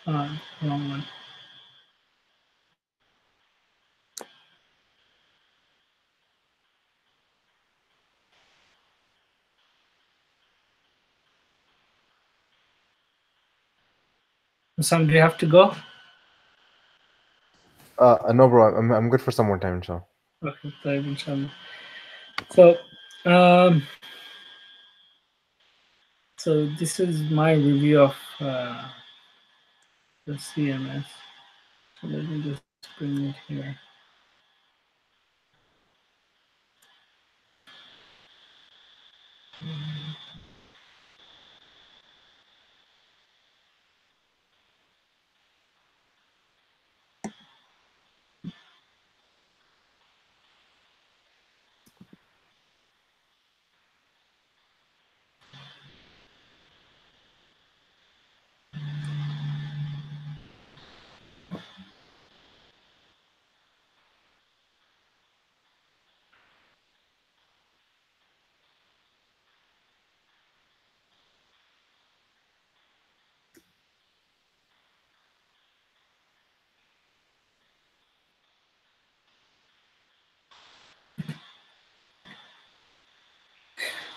Um, wrong one. Sam, do you have to go? No, bro. I'm good for some more time, inshallah. Okay, inshallah. So, so this is my review of the CMS. So let me just bring it here.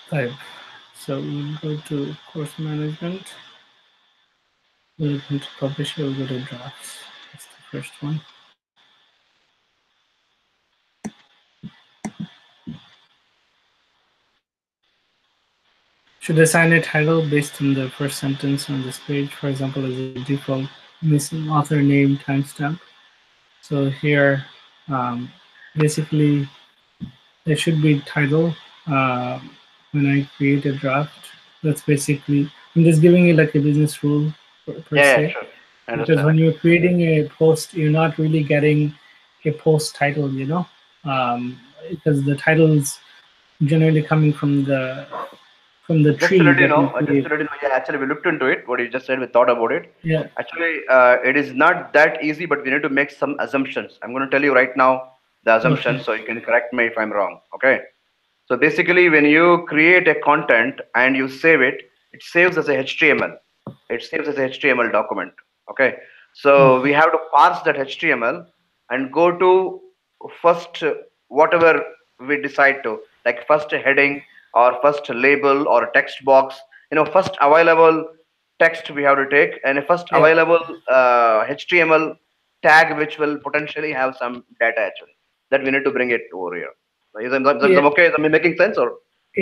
Type. So we'll go to course management. We'll go to publisher. We'll go to drafts. That's the first one. Should assign a title based on the first sentence on this page, for example, as a default missing author name timestamp. So here, basically, there should be title when I create a draft. That's basically, I'm just giving it like a business rule per se. Sure. I Because understand. when you're creating a post, you're not really getting a post title, because the title's generally coming from the Just to tree let you that you know, create. yeah, actually we looked into it. What you just said, we thought about it. Yeah. Actually, it is not that easy, but we need to make some assumptions. I'm going to tell you right now the assumptions, Okay. so you can correct me if I'm wrong. Okay. So basically, when you create a content and you save it, it saves as a HTML. It saves as a HTML document. Okay. So we Okay. have to parse that HTML and go to first whatever we decide to, like first heading or first label or text box. First available text we have to take, and a first Yeah. available HTML tag which will potentially have some data actually that we need to bring it over here. Is Yeah. that okay? Is that making sense or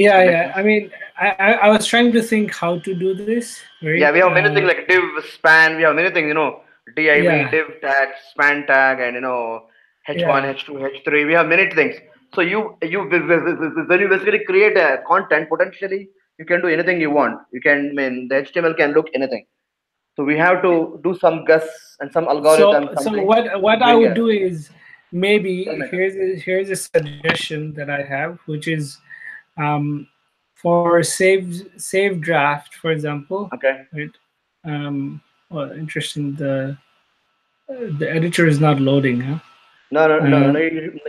Yeah. it makes Yeah. sense? I mean, I was trying to think how to do this, right? Yeah, we have many things like div, span. We have many things, div, Yeah. div tag, span tag, and h1, Yeah. h2, h3. We have many things. So when you basically create a content, potentially you can do anything you want. I mean, the HTML can look anything. So we have to do some guess and some algorithm, So something to what I bring would a. do is Tell maybe me. here's a suggestion that I have, which is um, for save draft, for example, Okay. right? Well, interesting. The editor is not loading, huh? No, no, no, no. Uh,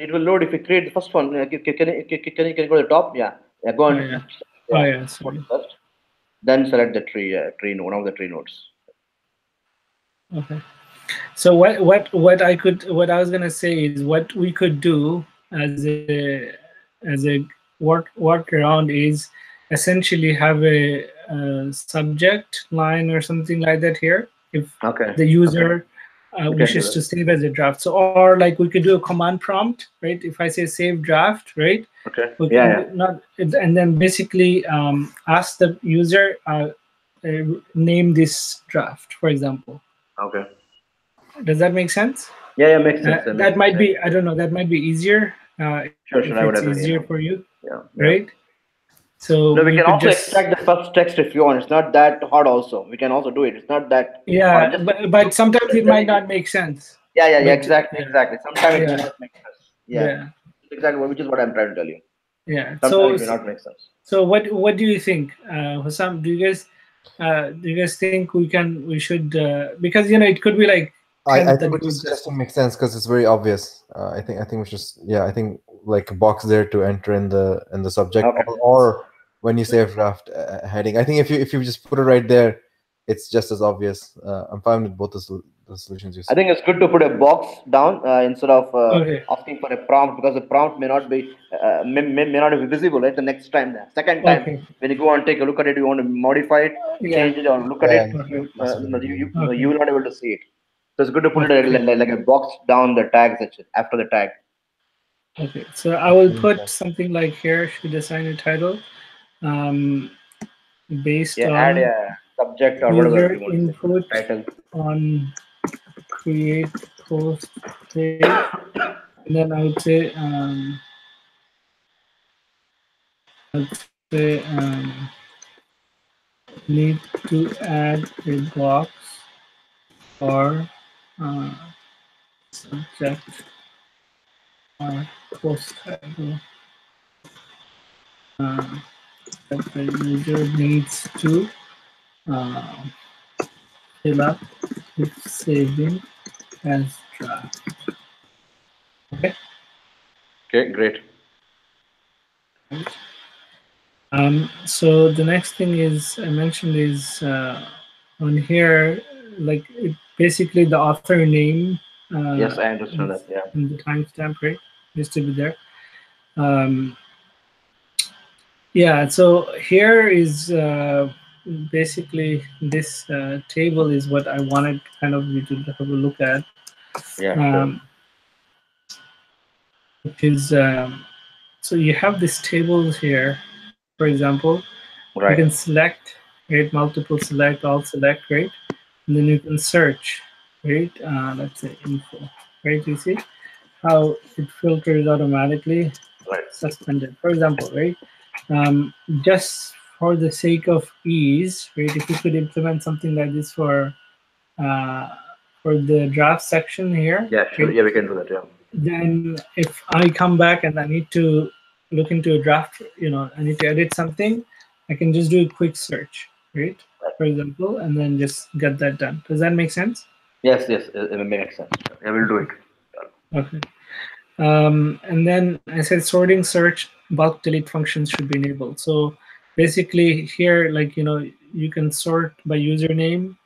It will load if you create the first one. Can you go to the top? Yeah. Yeah. Go oh on. yeah. Oh Yeah. yeah. Put Sorry. first. Then select the tree node, one of the tree nodes. Okay. So what I was gonna say is what we could do as a workaround is essentially have a subject line or something like that here if Okay. the Okay. user We can do wishes that. to save as a draft. So or like we could do a command prompt, right? If I say save draft, right? Okay. We Yeah. can Yeah. not and then basically ask the user name this draft, for example. Okay. Does that make sense? Yeah. Yeah. Makes sense. That makes That sense. might Yeah. be, I don't know, that might be easier if Sure. it's Sure. I would easier agree. for Yeah. you, Yeah. Yeah. right? So No, we we could can also just, extract the first text if you want. It's not that hard. Also, we can also do it. It's not that hard. yeah, I'm just but sometimes it might telling you. not make sense. Yeah. Yeah. Yeah. But Exactly. yeah, Exactly. Sometimes it may yeah, not make sense. Yeah. yeah, Exactly. Which is what I'm trying to tell you. yeah. Sometimes it may not make sense. So what do you think, Hussam? Do you guys think we should because it could be like I 10, think 30 what you're pages. suggesting makes sense because it's very obvious. I think we just I think like a box there to enter in the subject Okay. or when you save draft heading. I think if you just put it right there, it's just as obvious. I'm fine with both the solutions you I said. think it's good to put a box down instead of Okay, asking for a prompt because the prompt may not be visible right the next time. The second time okay, when you go and take a look at it, you want to modify it, yeah, change it, or look at Yeah, it. okay, You okay, will not able to see it. So it's good to put it okay. like a box down the tag section after the tag. Okay, so I will put yeah. something like here, should assign a title um, based Yeah, add on a subject or whatever user you want to say. input Title. on create post page. And then I would say, need to add a box for uh, subject or post title uh, that the user needs to uh, fill up if saving as draft. Okay. Okay, great. So the next thing is I mentioned is on here, like basically the author name Yes, I understand that. Yeah. and the timestamp, right, needs to be there. Um, yeah. So here is basically this table is what I wanted kind of you to have a look at, Yeah, sure. um, which is so you have these tables here, for example. You can select, right? Multiple select, all select, right? And then you can search, right? Let's say info, right? You see how it filters automatically. Suspended, for example, right? Just for the sake of ease, right? If you could implement something like this uh, for the draft section here, Yeah, sure. right? Yeah, we can do that. Yeah. Then if I come back and I need to look into a draft, I need to edit something, I can just do a quick search, right? For example, and then just get that done. Does that make sense? Yes, yes, it makes sense. I will do it. Okay. And then I said sorting, search, bulk delete functions should be enabled. So basically here, like, you can sort by username,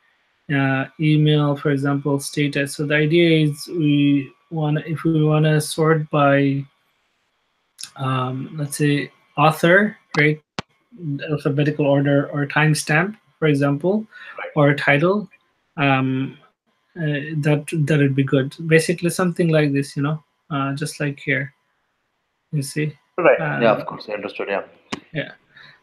email, for example, status. So the idea is if we want to sort by, let's say, author, right, alphabetical order, or timestamp, for example, or title, um, that would be good. Basically, something like this, just like here. You see? Right. Yeah, of course. I understood. Yeah. Yeah.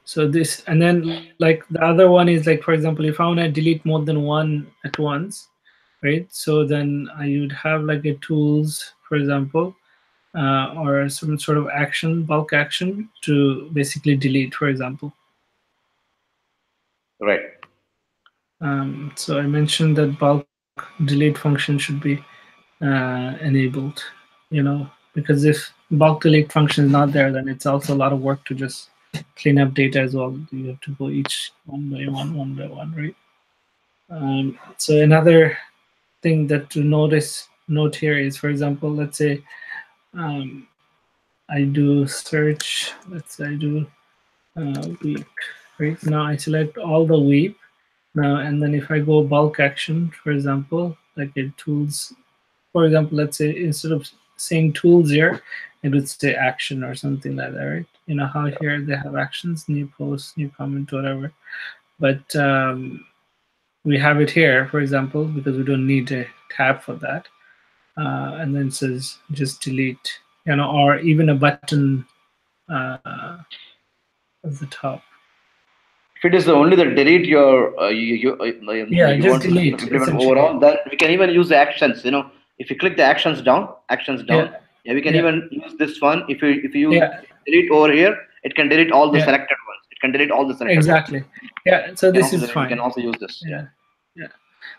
So this, and then like the other one is like, for example, if I want to delete more than one at once, right? So then I would have like a tools, for example, or some sort of action, bulk action to basically delete, for example. Right. So I mentioned that bulk delete function should be enabled, because if bulk delete function is not there, then it's also a lot of work to just clean up data as well. You have to go each one by one, right? So another thing that to note here is, for example, let's say I do search, let's say I do week, right? Now I select all the week now, and then if I go bulk action, for example, like a tools, for example, let's say instead of saying tools here, it would say action or something like that, right? You know how here they have actions, new post, new comment, whatever. But we have it here, for example, because we don't need a tab for that. And then it says just delete, or even a button at the top. If it is only the delete Yeah, you just want to delete implement essentially. overall, then we can even use the actions. If you click the actions down, Yeah, yeah, we can yeah, even use this one. If you use yeah, delete over here, it can delete all the yeah. selected ones. It can delete all the selected ones. Exactly. Yeah. So this is We can fine. also use this. Yeah. Yeah, yeah.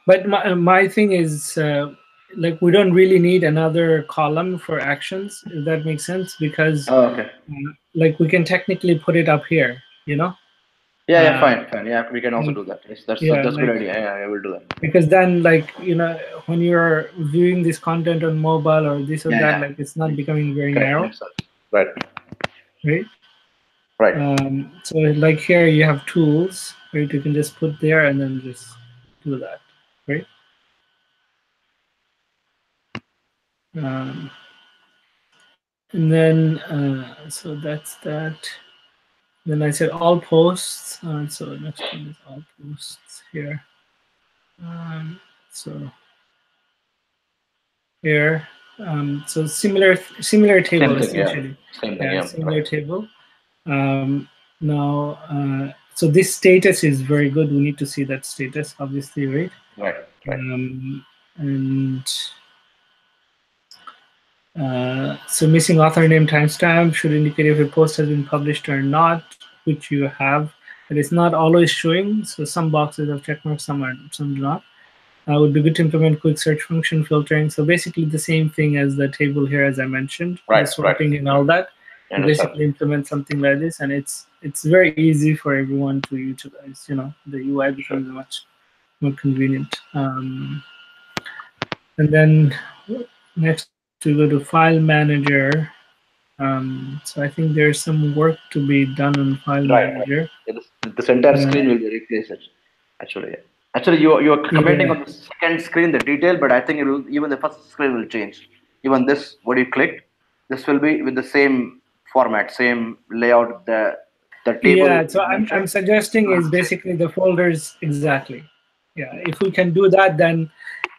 But my thing is, like, we don't really need another column for actions, if that makes sense, because Oh, okay. like we can technically put it up here, Yeah, yeah, uh, fine, fine. Yeah, we can also do that. Yes, yeah, that's a good like, idea. Yeah, I will do that. because then, like, when you're viewing this content on mobile or this or Yeah, that, yeah. like, it's not becoming very Correct. narrow, Makes sense. Right. right? Right. So like here you have tools, right? You can just put there and then just do that, right? Um, and then so that's that. Then I said all posts. So next one is all posts here. So here, so similar table Same thing. Yeah. essentially. Same thing. Yeah, Yeah. similar Right. table. Now, so this status is very good. We need to see that status, obviously, right? Right. Right. And so missing author name timestamp should indicate if a post has been published or not, which you have, but it's not always showing. So some boxes have check marks, some do not. Would be good to implement quick search function filtering. So basically the same thing as the table here, as I mentioned, the Right. Right. sorting and all that. I You understand. basically implement something like this, and it's very easy for everyone to utilize. The UI becomes much more convenient. And then next we go to file manager. So I think there's some work to be done on file Right. Right. manager. Yeah, this entire Uh, screen will be replaced. Actually, yeah. Actually, you're commenting yeah, on the second screen the detail, but I think it will even the first screen will change. Even this, what you clicked, this will be with the same format, same layout. The table yeah. So you I'm mentioned. suggesting is basically the folders exactly. Yeah, if we can do that, then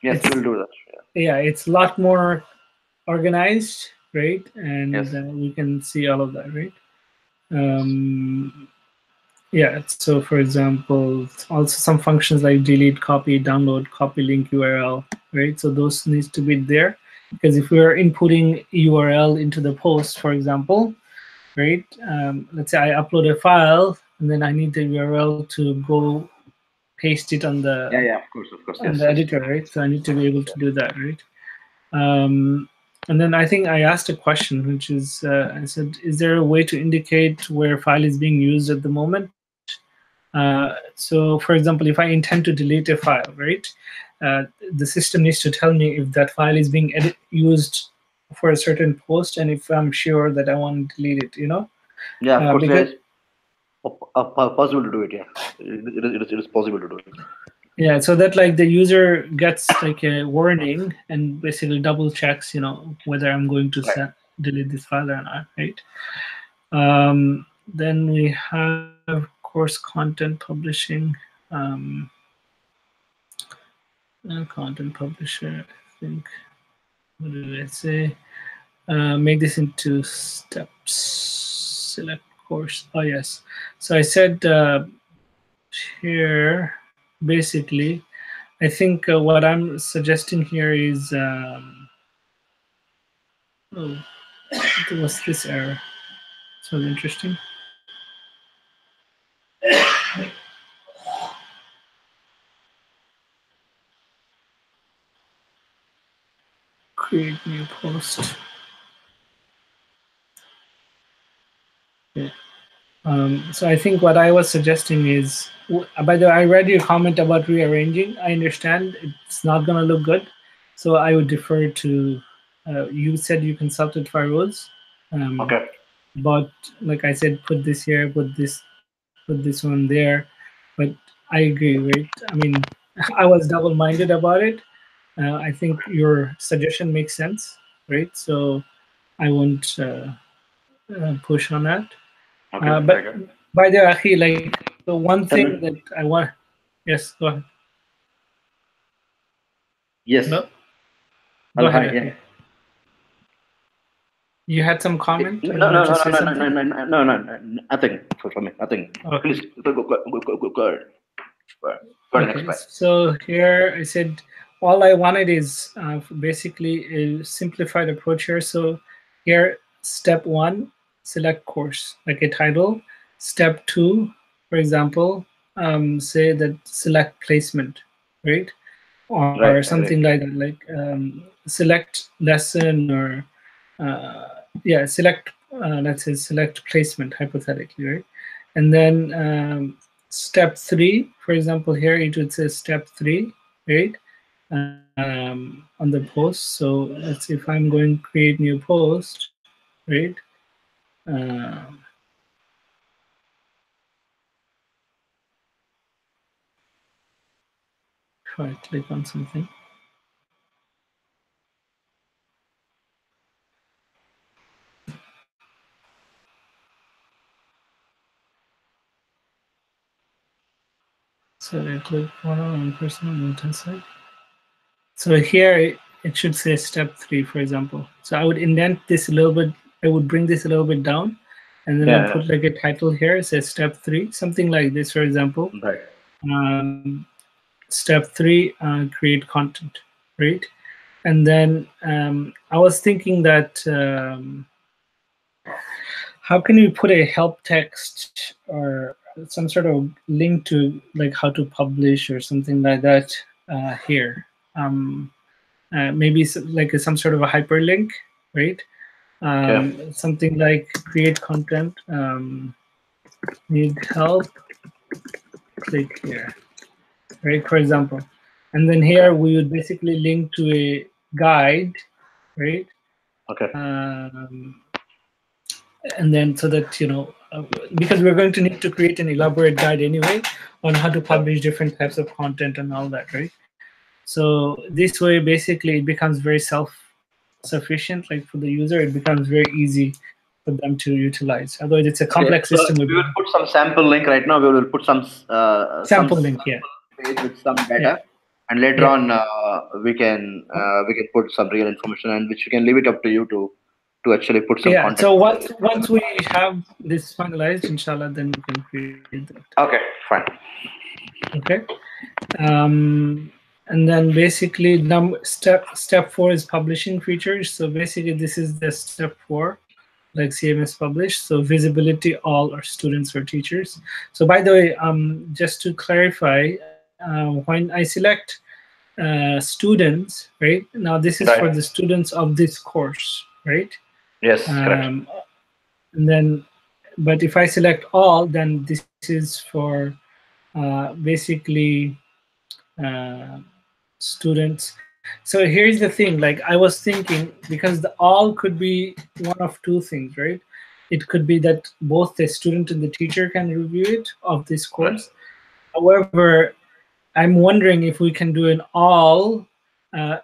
Yes, it's we'll do that. yeah, it's a lot more organized, right? Yes. And we can see all of that, right? Um, Yeah, so for example, also some functions like delete, copy, download, copy link URL, right? So those needs to be there, because if we're inputting URL into the post, for example, right? Let's say I upload a file and then I need the URL to go paste it on Yeah, yeah, of course, yes, the yes. editor, right? So I need to be able to do that, right? And then I think I asked a question, which is, I said, is there a way to indicate where file is being used at the moment? So, for example, if I intend to delete a file, right, the system needs to tell me if that file is being used for a certain post, and if I'm sure that I want to delete it, Yeah, of course, because yes. Possible to do it. Yeah, it is possible to do it. yeah, so that like the user gets like a warning and basically double checks, whether I'm going to Right. delete this file or not, right? Then we have course content publishing. Content publisher, I think. What did I say? Make this into steps. Select course. Oh, yes. So I said here, basically, I think what I'm suggesting here is, oh, what's this error? So interesting. Create new post. Yeah. So I think what I was suggesting is, by the way, I read your comment about rearranging. I understand it's not going to look good. So I would defer to, you said you consulted Farouz. Okay. But like I said, put this here, put this one there. But I agree, right? I mean, I was double-minded about it. I think your suggestion makes sense, right? So I won't push on that. Okay. But Very good. by the way, Akhi, like the one Tell thing me. that I want, yes, go ahead. Yes. Hello, go Hello. ahead, Hi. Akhi. Yeah. You had some comment or you No, wanted no, to no, say no, no, no, something? no, no, no, no, no, nothing for me. Nothing. Okay. Please go ahead. Go ahead. Okay. Explain. So here I said all I wanted is basically a simplified approach here. So here, step one, select course, like a title. Step two, for example, say that select placement, right? Or Right. something Right. like that, like select lesson or yeah, select let's say select placement hypothetically, right? And then step three, for example, here it would say step three, right? On the post. So let's see if I'm going to create new post, right? Um, if I click on something. So I click follow on personal intensive. So here it should say step three, for example. So I would indent this a little bit. I would bring this a little bit down, and then I'll Yeah. put like a title here. It says step three, something like this, for example. Right. Step three, create content, right? And then I was thinking that how can you put a help text or some sort of link to like how to publish or something like that here? Maybe like some sort of a hyperlink, right? Okay. Something like create content, need help, click here, right? For example. And then Okay. here we would basically link to a guide, right? Okay. And then so that, because we're going to need to create an elaborate guide anyway on how to Yep. publish different types of content and all that, right? So this way, basically, it becomes very self-sufficient. Like for the user, it becomes very easy for them to utilize. Otherwise, it's a Okay. complex So system with we will put some sample link right now. We will put some sample link. Yeah, page with some yeah, data, and later yeah. on we can put some real information, and which we can leave it up to you to to actually put some content. So once we have this finalized, inshallah, then we can create that. Okay, fine. Okay. And then basically step 4 is publishing features. So basically this is the step 4, like CMS publish. So visibility all our students or teachers. So by the way, just to clarify, when I select students, right? Now this is for the students of this course, right? Yes, correct. And then, but if I select all, then this is for basically students. So here's the thing, like I was thinking, because the all could be one of two things, right? It could be that both the student and the teacher can review it of this course. However, I'm wondering if we can do an all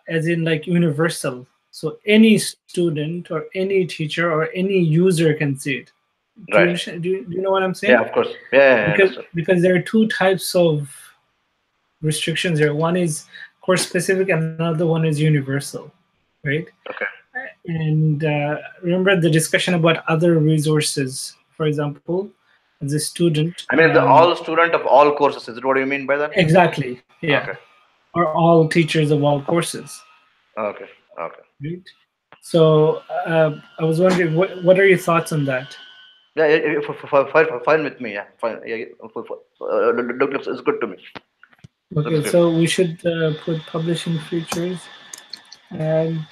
as in like universal. So any student or any teacher or any user can see it. Do you know what I'm saying? Yeah, of course. Yeah, because there are two types of restrictions here. One is course specific, and another one is universal, right? Okay. And remember the discussion about other resources. For example, as a student. I mean, the all student of all courses. Is it what you mean by that? Exactly. Yeah. Okay. Or all teachers of all courses. Okay. Okay. Right. So I was wondering, what are your thoughts on that? Yeah, fine with me. Yeah, fine. Yeah, it's good to me. Okay, so we should put publishing features and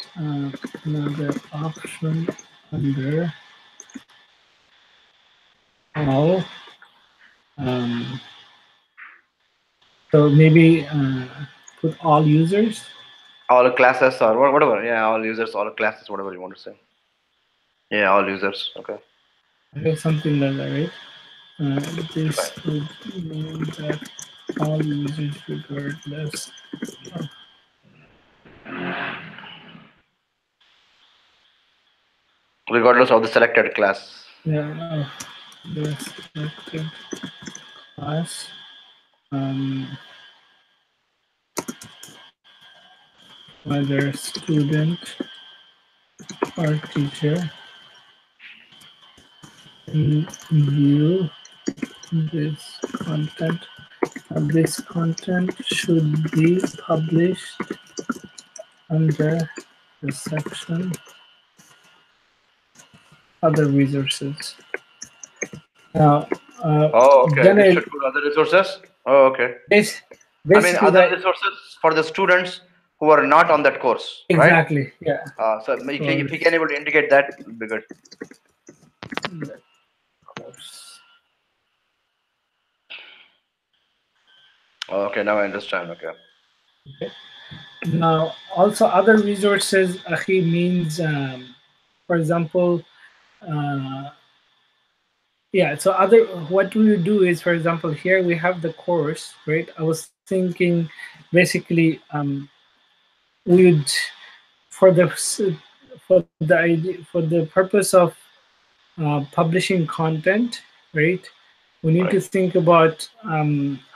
another option under all. So maybe put all users. All classes or whatever. Yeah, all users, all classes, whatever you want to say. Yeah, all users. Okay. Something like that, right? This would mean that all users regardless of the selected class. Yeah, the selected class. Whether student or teacher view this content. This content should be published under the section other resources. Now, okay. It should put other resources. Oh, okay. I mean, other resources for the students who are not on that course. Exactly. Right? Yeah. So if you can able to indicate that, it'll be good. Okay, now I understand. Okay. Now, also other resources, Akhi, means, for example, yeah. So what we would do is, for example, here we have the course, right? I was thinking, basically, we would for the purpose of publishing content, right? We need to think about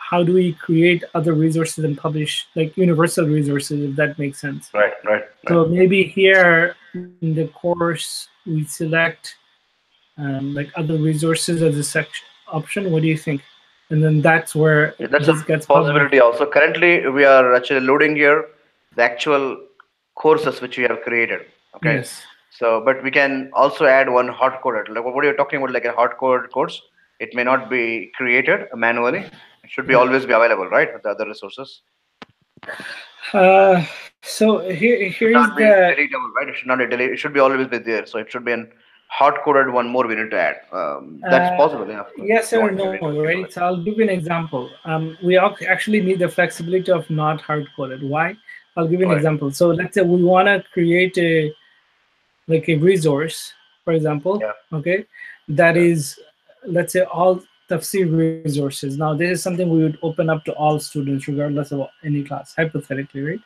how do we create other resources and publish like universal resources, if that makes sense. Right. So maybe here in the course we select like other resources as a section option. What do you think? And then that's where that's a possibility also. Currently, we are actually loading here the actual courses which we have created. Okay. Yes. So, but we can also add one hard coded. Like what you're talking about, like a hard coded course. It may not be created manually. It should be always be available, right? With the other resources. So here's the deletable, right? It should not be deleted. It should be always be there. So it should be an hard coded one more we need to add. That's possible. Yeah. Yes or no, right? So I'll give you an example. We actually need the flexibility of not hard coded. Why? I'll give you an example. So let's say we want to create a resource, for example. Okay, that is, let's say, all tafsir resources. Now this is something we would open up to all students regardless of any class, hypothetically, right?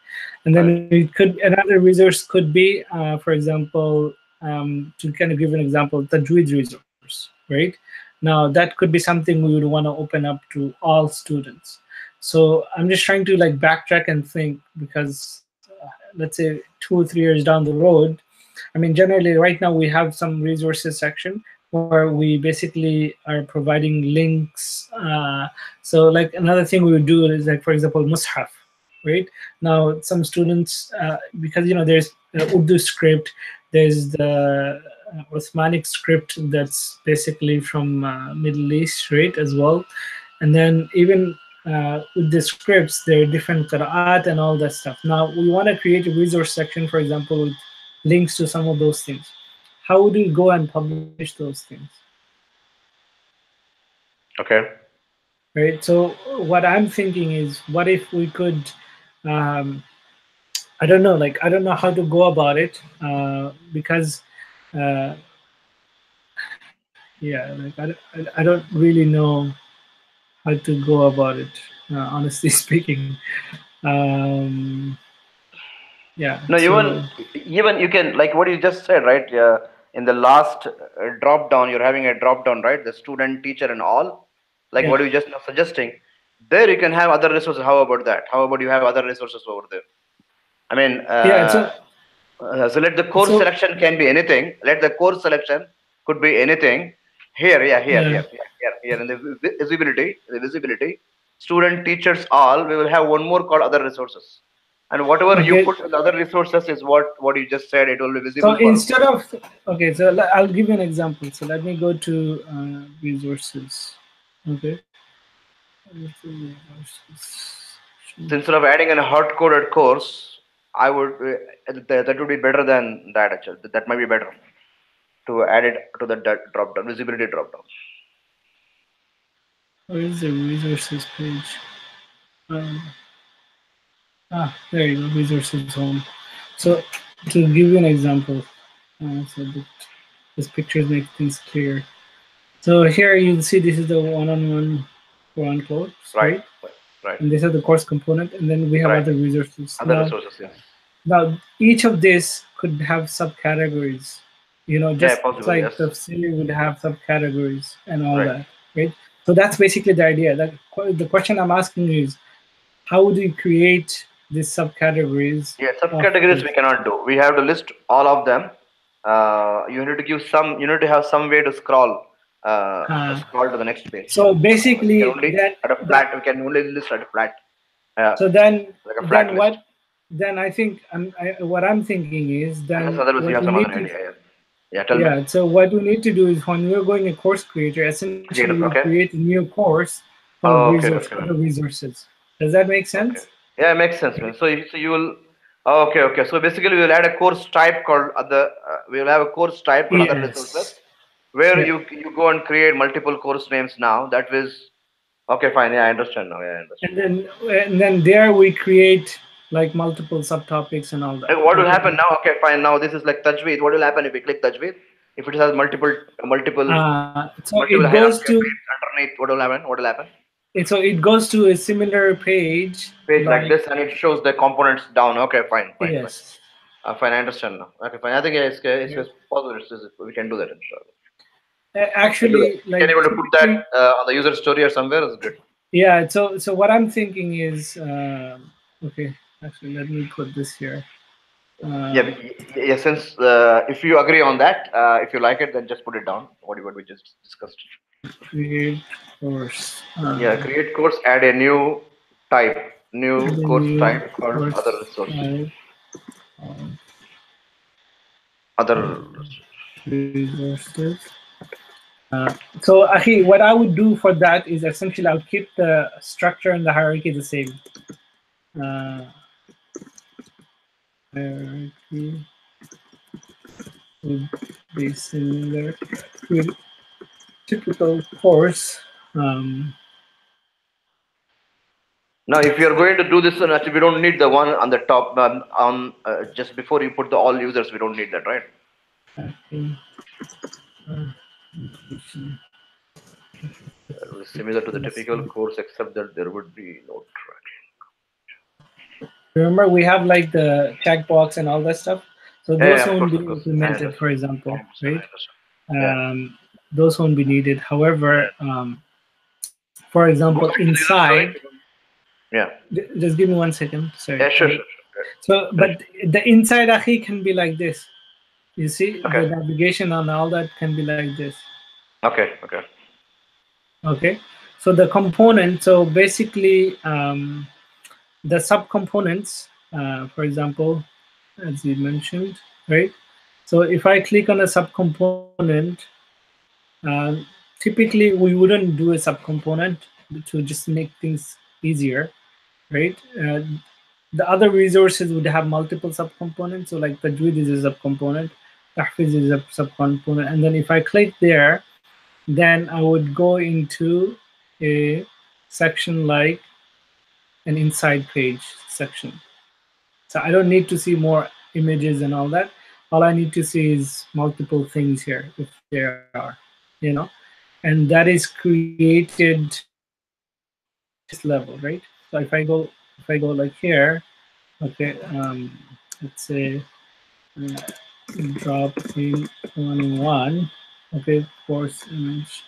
And then it could, another resource could be, for example, to kind of give an example, Tajweed resource, right? Now that could be something we would want to open up to all students. So I'm just trying to like backtrack and think, because let's say 2 or 3 years down the road, I mean, generally, right now we have some resources section where we basically are providing links. So, like another thing we would do is like, for example, Mushaf, right? Now, some students, because there's Urdu script, there's the Uthmanic script that's basically from Middle East, right, as well, and then even with the scripts, there are different qira'at and all that stuff. Now, we want to create a resource section, for example, with links to some of those things. How would we go and publish those things? Okay. Right. So what I'm thinking is, what if we could? I don't know. Like, I don't know how to go about it because, uh, yeah, like I don't really know how to go about it. Honestly speaking, um, yeah. No, So even you can, like what you just said, right? In the last drop down, you're having a drop down, right? The student, teacher, and all. Like yeah, what you just now suggesting. There you can have other resources. How about that? How about you have other resources over there? I mean, yeah. so let the course So selection can be anything. Let the course selection could be anything. Here, yeah, yeah. here. In the visibility, student, teachers, all. We will have one more called other resources, and whatever you Okay. put in the other resources is what you just said. It will be So visible for. instead of okay, so I'll give you an example. So let me go to resources. Okay. So instead of adding a hard coded course, I would that would be better than that. Actually, that might be better to add it to the drop down visibility drop down. Where is the resources page? Um, there you go, resources home. So to give you an example, so that this pictures make things clear. So here you see this is the one-on-one Quran course, Right, right? right, And this is the course component, and then we have right. other resources. Other resources, yes. Now each of this could have subcategories. Yeah, Just possible, like yes. the city would have subcategories and all Right. that, right? So that's basically the idea. The question I'm asking is, how do you create these subcategories? Yeah, subcategories we cannot do. We have to list all of them. You need to give some. You need to have some way to scroll to the next page. So We can basically, only at a flat. We can only list at a flat. so then, Like a flat list. Then I think what I'm thinking is, Unless then otherwise you what have we some need other to idea. Yeah, tell me. so what we need to do is, when we're going a course creator, essentially we Okay. create a new course called Oh, okay. other resources. Does that make Okay. sense? Yeah, it makes sense, man. So you will. Oh, okay. So basically, we will add a course type called other. We will have a course type called other resources, Yes. where Yeah. you go and create multiple course names now. That is okay. Fine. Yeah, I understand now. Yeah, I understand. And then there we create like multiple subtopics and all that. Like, what will happen now? Okay, fine. Now this is like Tajweed. What will happen if we click Tajweed? If it has So it multiple goes hierarchy of to names underneath, what will happen? What will happen? it goes to a similar page Page like this, and it shows the components down. Okay, fine. yes. Fine. I understand now. Okay, fine. I think yeah, it's possible. We can do that. Actually, Can like you able to put that typically, on the user story or somewhere? Is good. yeah. So what I'm thinking is, okay. Actually, let me put this here. Yeah. Since if you agree on that, if you like it, then just put it down. What we just discussed. Create course. Create course. Add a new course type called other resources. Other Resources. So Ahi, what I would do for that is essentially I'll keep the structure and the hierarchy the same. Hierarchy would be similar to typical course. Now, if you are going to do this, actually, we don't need the one on the top. Just before you put the all users, we don't need that, right? Similar to the typical course, except that there would be no tracking. Remember, we have like the checkbox and all that stuff. So those won't be implemented, for example, right? Those won't be needed. However, for example, inside. Yeah. Just give me 1 second. Sorry. Yeah, sure. So, but the inside Ahi can be like this. You see, the navigation and all that can be like this. Okay. Okay. So the component, so basically the subcomponents, for example, as you mentioned, right? So if I click on a subcomponent, typically we wouldn't do a subcomponent to just make things easier, right? The other resources would have multiple subcomponents. So like Tajweed is a subcomponent, Tahfiz is a subcomponent, and then if I click there, then I would go into a section like an inside page section. So I don't need to see more images and all that. All I need to see is multiple things here, if there are, you know, and that is created at this level, right? So if I go like here, okay, let's say uh, drop in 1 okay, course image,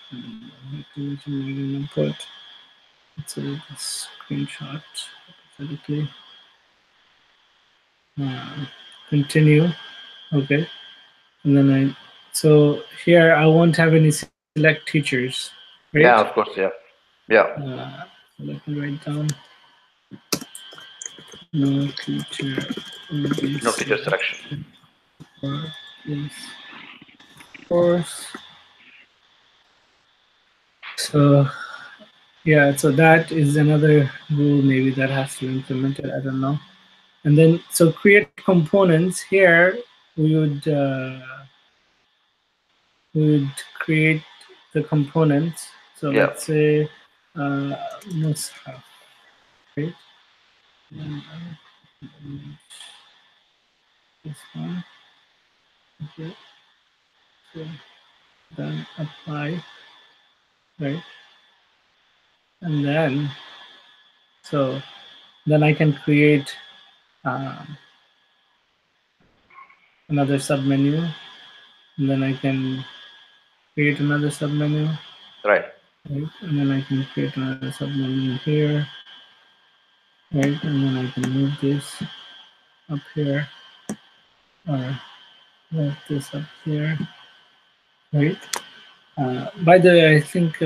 input. Let's say this screenshot hypothetically. Continue, okay, and then so here I won't have any select teachers, right? Yeah, of course. Yeah. So let me write down no teacher will be No teacher selection. for this course. So yeah, so that is another rule maybe that has to be implemented. I don't know. And then so create components here. We would create the components. So Yeah. let's say mushaf, right? And, this one. Okay. So then apply, right? And then so then I can create um, another submenu, and then I can create another submenu, Right. and then I can create another submenu here, right? And then I can move this up here, or move this up here, right? By the way, I think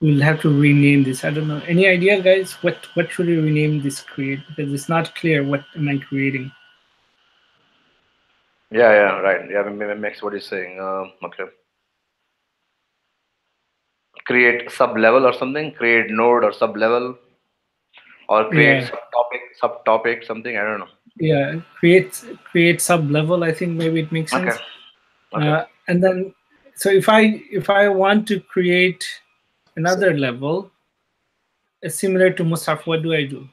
we'll have to rename this. I don't know. Any idea, guys? What should we rename this create? Because it's not clear what am I creating. Yeah. Right. Yeah. Makes what he's saying. Okay. Create sub level or something. Create node or sub level, or create Yeah. subtopic something. I don't know. Yeah, create sub level. I think maybe it makes Okay. sense. And then so if I want to create another level similar to Mustaf, what do I do?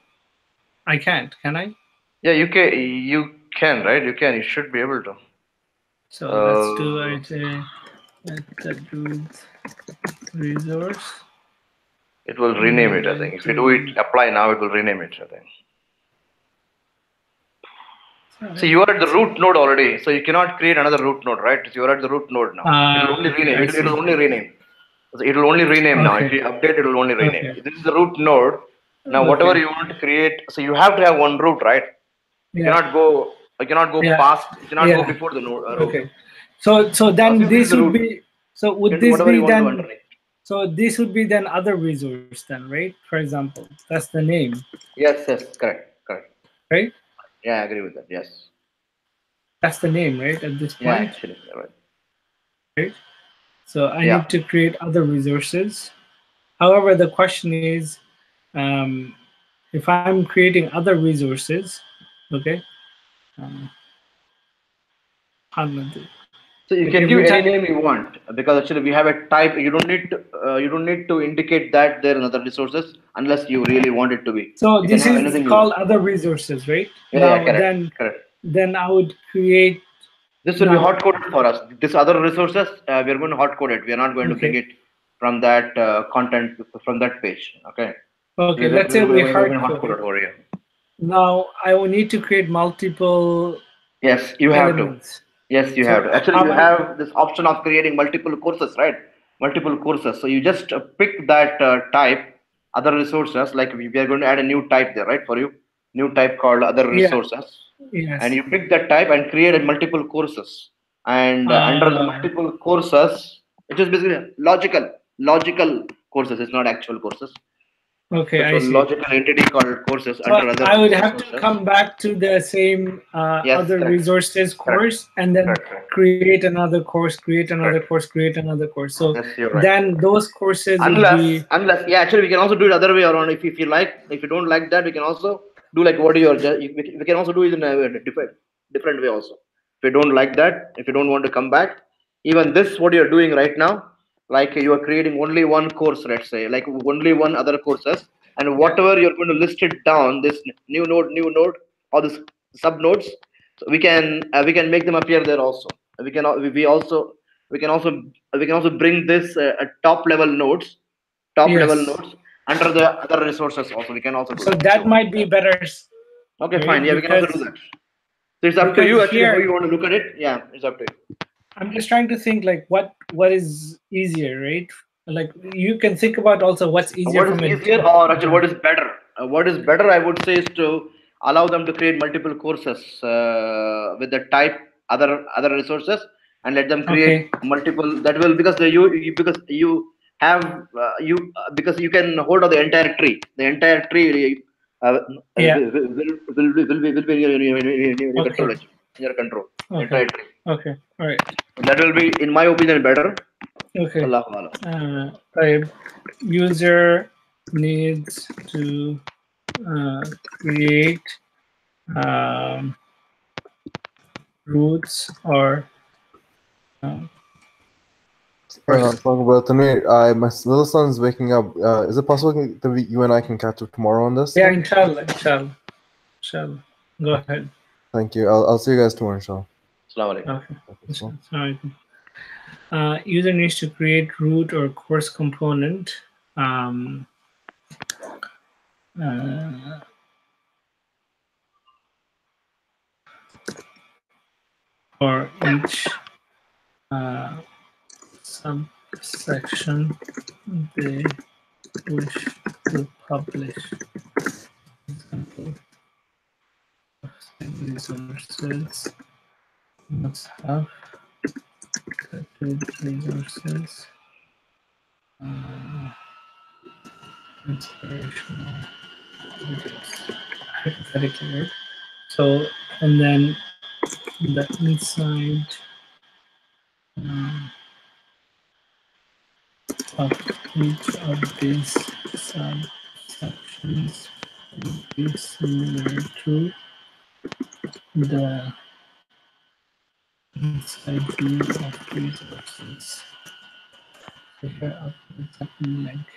I can't, can I? Yeah, you can. You can, right? You can. You should be able to. So let's do it resource. It will rename it, I think. If you do it, apply now, it will rename it, I think. So you are at the root node already, so you cannot create another root node, right? So you are at the root node now. It will only rename. It will only rename. So it will only rename now. If you update, it will only rename. This is the root node. Now, whatever you want to create, so you have to have one root, right? You cannot go. You cannot go past. You cannot go before the node. Okay. So then this would be. So would this be then? So this would be then other resource then, right? For example, that's the name. Yes. Correct. Right? Yeah, I agree with that. Yes. That's the name, right? At this point. Yeah, actually, right. Right. So I need to create other resources. However, the question is, if I'm creating other resources, okay. So you can give any name you want, because actually we have a type. You don't need to indicate that there are other resources unless you really want it to be. So this is called other resources, right? Yeah, correct. Then I would create. This will be hot coded for us. This other resources we are going to hot code it. We are not going to bring it from that content from that page. Okay. Okay. Let's say we hard code it over here. Now I will need to create multiple. Yes, you have to. Yes, you have to. Actually, you have this option of creating multiple courses, right? Multiple courses. So you just pick that type, other resources. Like we are going to add a new type there, right? For you, new type called other resources. Yes. And you pick that type and create multiple courses. And under the multiple courses, it is basically logical courses. It's not actual courses. Okay, so I see. Logical entity called courses So under other I would have resources. to come back to the same Yes, other correct. resources course, and then create another course, create another course, create another course. So Yes, you're right. then those courses would be Unless yeah, actually we can also do it other way around. If you like, if you don't like that, we can also do like what you're. We can also do it in a different way also. If you don't like that, if you don't want to come back, even this what you're doing right now, like you are creating only one course, let's say, like only one other courses, and whatever you're going to list it down, this new node, or this sub nodes, so we can make them appear there also. We can we also we can also we can also bring this top level nodes under the other resources also. We can also do so that. that might be better. Okay, right? fine. Yeah, we can also do that. So it's up to you actually how you want to look at it. Yeah, it's up to you. I'm just trying to think like what is easier, right? Like you can think about also what's easier. What is easier, or actually what is better? What is better, I would say, is to allow them to create multiple courses with the type other resources, and let them create multiple. That will because because you have because you can hold on the entire tree. The entire tree will be in your control. In your control. Entire tree. Okay. All right. That will be, in my opinion, better. Okay. Type user needs to create roots or Tanvir, my little son's waking up. Is it possible that you and I can catch up tomorrow on this? Yeah, inshallah. Go ahead. Thank you. I'll see you guys tomorrow, inshallah. Okay. User needs to create root or course component for each subsection they wish to publish. Example of resources must have resources, inspirational videos, hypothetically. So, and then the inside of each of these subsections will be similar to the inside view of resources. So here I'll put something like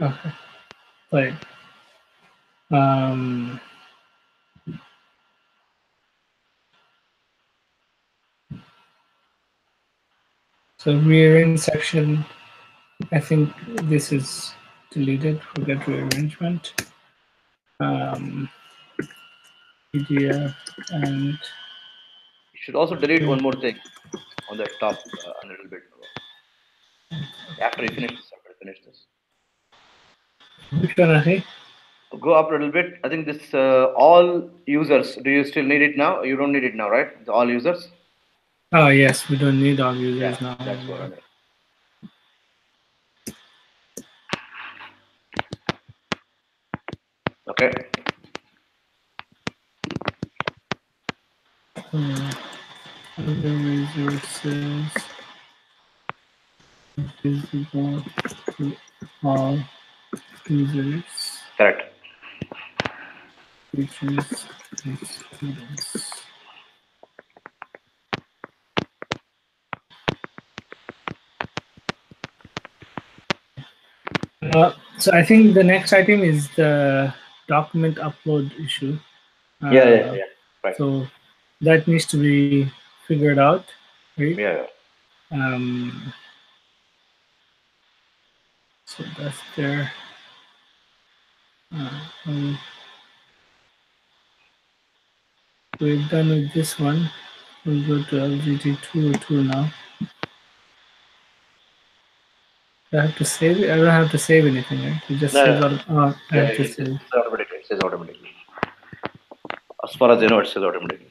okay, like so rearrange section. I think this is deleted. Forget rearrangement. PDF and you should also delete one more thing on the top a little bit after you finish this. Which one, Ahi? Go up a little bit. I think this all users. Do you still need it now? You don't need it now, right? The all users. Oh yes, we don't need all users now. That's what I mean. Okay. Other resources visible to all users. Correct. Teachers and students. So I think the next item is the document upload issue. Yeah. Right. So that needs to be figured out, right? Yeah. So that's there. We're done with this one. We'll go to LGT202 now. Do I have to save it? I don't have to save anything, right? It just says, I have to save. It says automatically. As far as I know, it says automatically.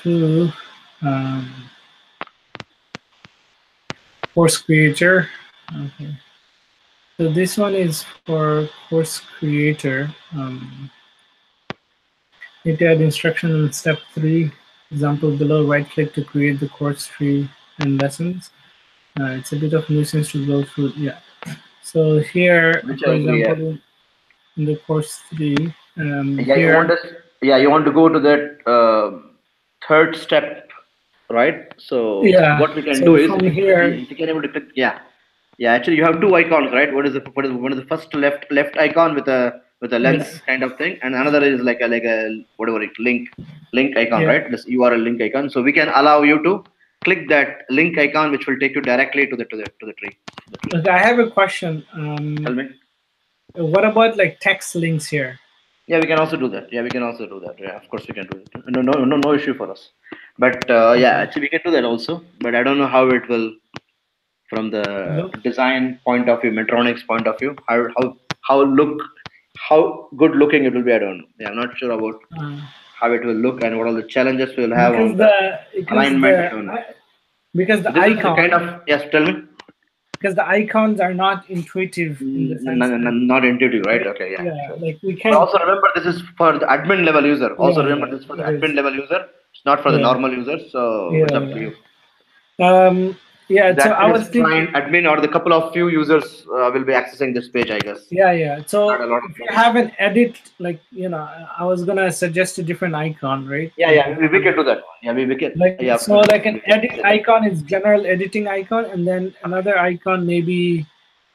2, course creator. Okay. So this one is for course creator. Need to add instruction in step 3. Example below, right click to create the course tree and lessons. It's a bit of nuisance to go through. Yeah. So here, for example, in the course 3, you want to go to that third step, right? So what we can do is, from here, if you can able to click, actually you have two icons, right? One is the first left icon with a lens kind of thing, and another is like a whatever link icon, right? This URL link icon. So we can allow you to click that link icon, which will take you directly to the tree. Okay, I have a question. Tell me. What about like text links here? Yeah, we can also do that. Yeah, of course we can do it. No issue for us. But actually we can do that also. But I don't know how it will, from the design point of view, Metronics point of view, how good looking it will be. I don't know. Yeah, I'm not sure about how it will look and what all the challenges we'll have on the alignment. Because the icon kind of, yes, tell me. Because the icons are not intuitive in the sense not intuitive, right? Okay, yeah, sure. Like we can. But also remember, this is for the admin level user. Also remember, this is for the admin level user. It's not for the normal users. So it's up to you. So I was thinking admin or the couple of few users will be accessing this page, I guess. Yeah. So if you have an edit, like I was gonna suggest a different icon, right? Yeah. We can do that. Yeah, we can. Like an edit icon is general editing icon, and then another icon maybe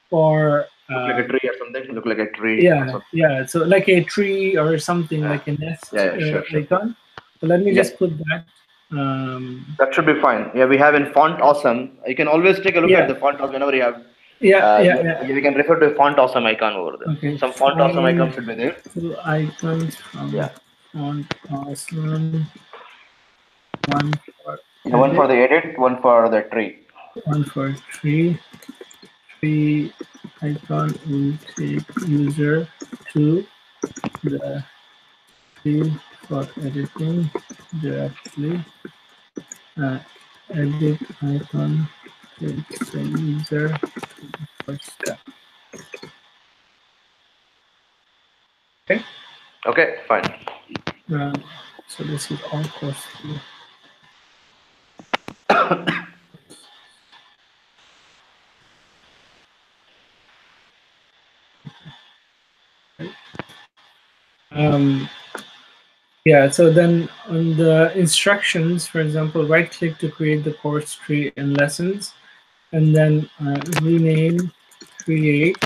for look like a tree or something. Look like a tree. Yeah. So like a tree or something like a nest sure. icon. So let me just put that. That should be fine. Yeah, we have in Font Awesome. You can always take a look at the Font Awesome whenever you have. We can refer to a Font Awesome icon over there. Okay. Some Font Awesome icons should be there. Two icons from Font Awesome. One for the edit, one for the tree. One for tree. Tree icon will take user to the tree for editing directly. Edit icon takes the user to the first step. Okay, fine. So this is all course 3. So then on the instructions, for example, right click to create the course tree and lessons, and then rename create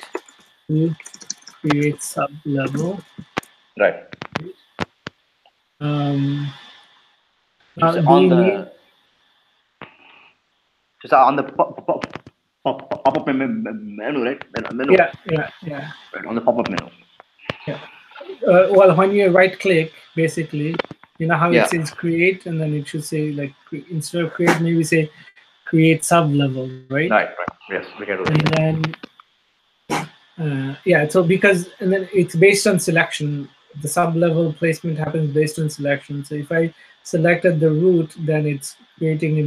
to create sub level. Right. Just on the pop-up menu, right? Menu. Yeah. Right, on the pop-up menu. Yeah. Well, when you right click, basically, you know how it says create, and then it should say like instead of create, maybe say create sub level, right? Right. Yes, we can do that. And then so because and then it's based on selection. The sub level placement happens based on selection. So if I selected the root, then it's creating a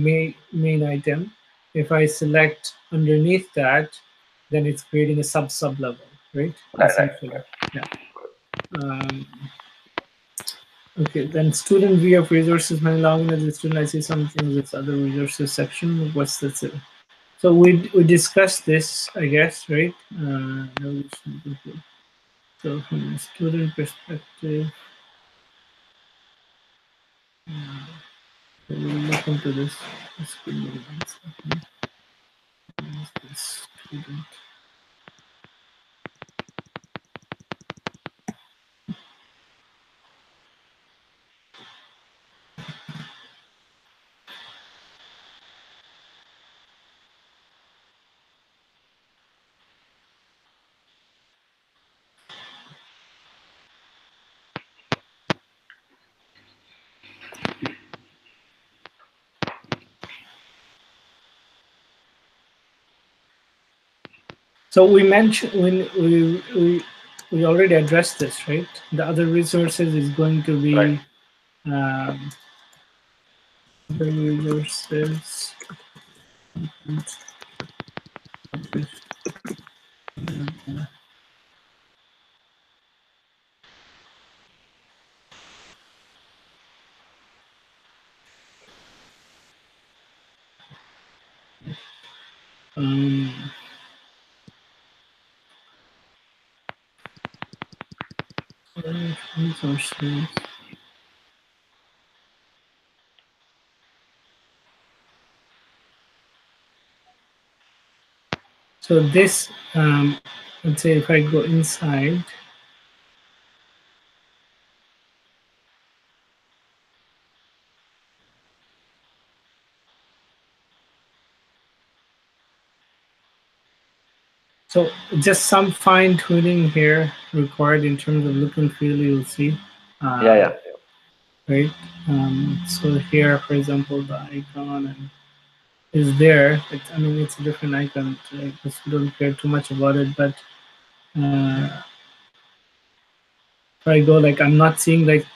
main item. If I select underneath that, then it's creating a sub level, right? Essentially. Yeah. Okay, then student view of resources. When logging as a student, I see something with other resources section. What's that? So we discussed this, I guess, right? So from a student perspective, we'll look into this. Student. So we mentioned when we already addressed this, right? The other resources is going to be other resources. Resources. So this, let's say if I go inside, so just some fine tuning here required in terms of look and feel. You'll see. Yeah. Right. So here, for example, the icon and is there. I mean, it's a different icon. I guess we don't care too much about it, but if I go like, I'm not seeing like,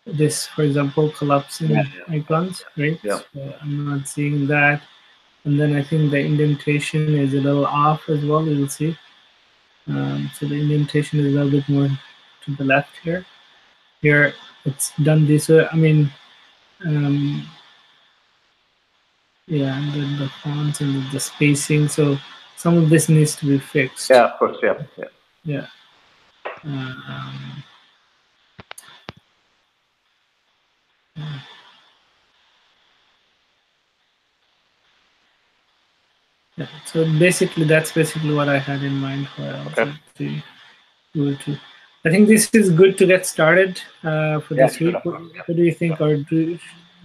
this, for example, collapsing icons, right? Yeah. So I'm not seeing that. And then I think the indentation is a little off as well, you'll see. So the indentation is a little bit more to the left here. Here, it's done this way. I mean, yeah, and then the fonts and the spacing. So some of this needs to be fixed. Yeah, of course. Yeah. Yeah. Yeah. So basically, that's basically what I had in mind for also I think this is good to get started for this week. What do you think? Or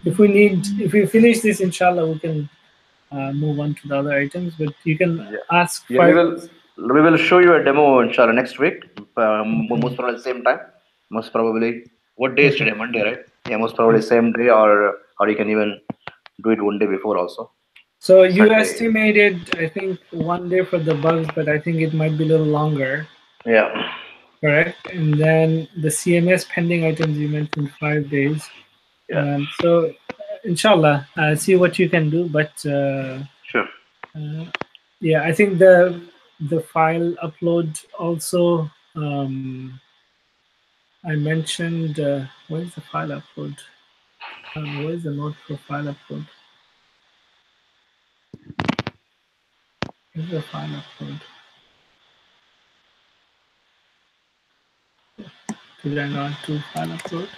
if we finish this, inshallah, we can move on to the other items. But you can ask. Yeah, we will show you a demo, inshallah, next week. Most probably same time. Most probably, what day is today? Monday, right? Yeah, most probably same day, or you can even do it one day before also. So you estimated, I think, 1 day for the bugs, but I think it might be a little longer. Yeah. Correct. And then the CMS pending items you mentioned 5 days. Yeah. So inshallah, see what you can do. But sure. Yeah, I think the file upload also. I mentioned where is the file upload? Where is the note for file upload? Where's the file upload? Did I not do file upload?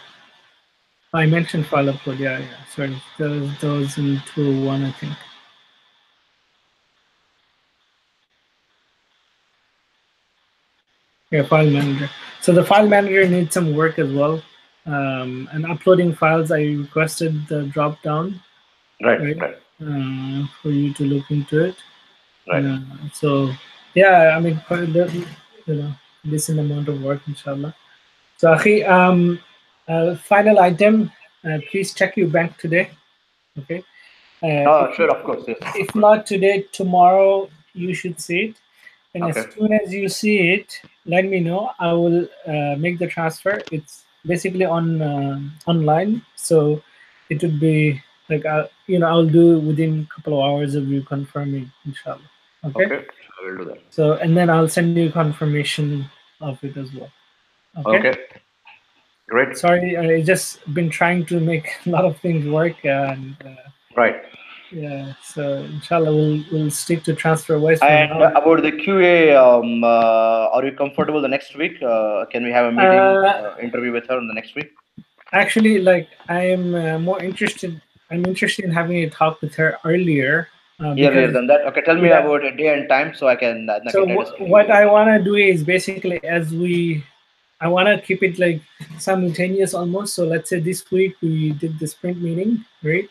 I mentioned file upload. Yeah. Sorry, those in 201, I think. Yeah, file manager. So the file manager needs some work as well. And uploading files, I requested the drop down. Right. For you to look into it. Right. So yeah, I mean, decent amount of work, inshallah. So Akhi, final item, please check your bank today. Okay. Sure, of course. Yes. If not today, tomorrow you should see it. And as soon as you see it, let me know. I will make the transfer. It's basically online, so it would be like I'll do it within a couple of hours of you confirming, inshallah. Okay. I will do that. So and then I'll send you confirmation of it as well. Okay. Great. Sorry, I just been trying to make a lot of things work and. Right. Yeah, so inshallah we'll stick to TransferWise for and now. About the QA, are you comfortable the next week? Can we have a meeting, interview with her in the next week? Actually, like I am more interested. I'm interested in having a talk with her earlier. Earlier than that. Okay, tell me about a day and time so I can. So what I want to do is basically I want to keep it like simultaneous almost. So let's say this week we did the sprint meeting, right?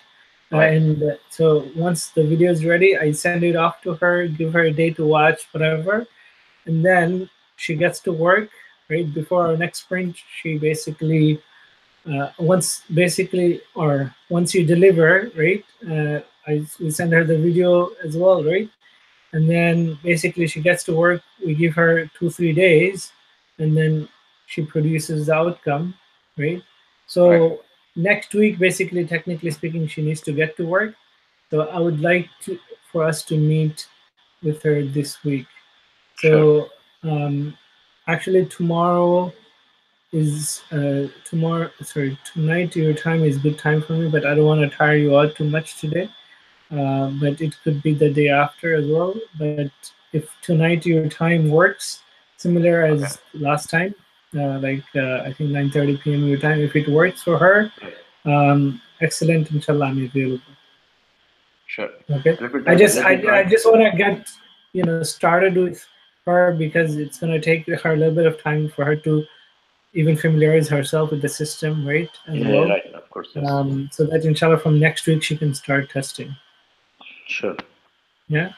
And so once the video is ready, I send it off to her, give her a day to watch, whatever. And then she gets to work, right? Before our next sprint, she basically, once you deliver, right? We send her the video as well, right? and then basically she gets to work. We give her 2-3 days, and then she produces the outcome, right? So next week, basically, technically speaking, she needs to get to work. So I would like for us to meet with her this week. So actually tomorrow is tonight your time is good time for me, but I don't want to tire you out too much today. But it could be the day after as well. But if tonight your time works, similar as last time, I think 9:30 p.m. your time, if it works for her, excellent. Inshallah, I'm available. Sure. Okay. I just want to get started with her because it's going to take her a little bit of time for her to even familiarize herself with the system, right? As well. Right. Of course. Yes. So that inshallah from next week she can start testing. Sure. Yeah.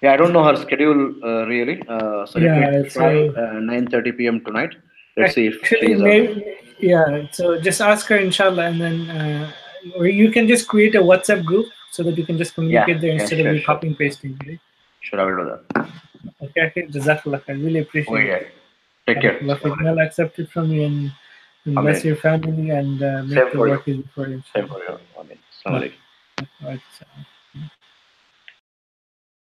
Yeah, I don't know her schedule really. So let me try 9:30 p.m. tonight. Let's see if she's so just ask her inshallah, and then or you can just create a WhatsApp group so that you can just communicate there instead of you copying pasting. Right? Sure, I will do that. Okay, Jazakallah. I really appreciate it. Take care. I'll accept it from you and bless your family and make the work easy for you. Same for you. I mean,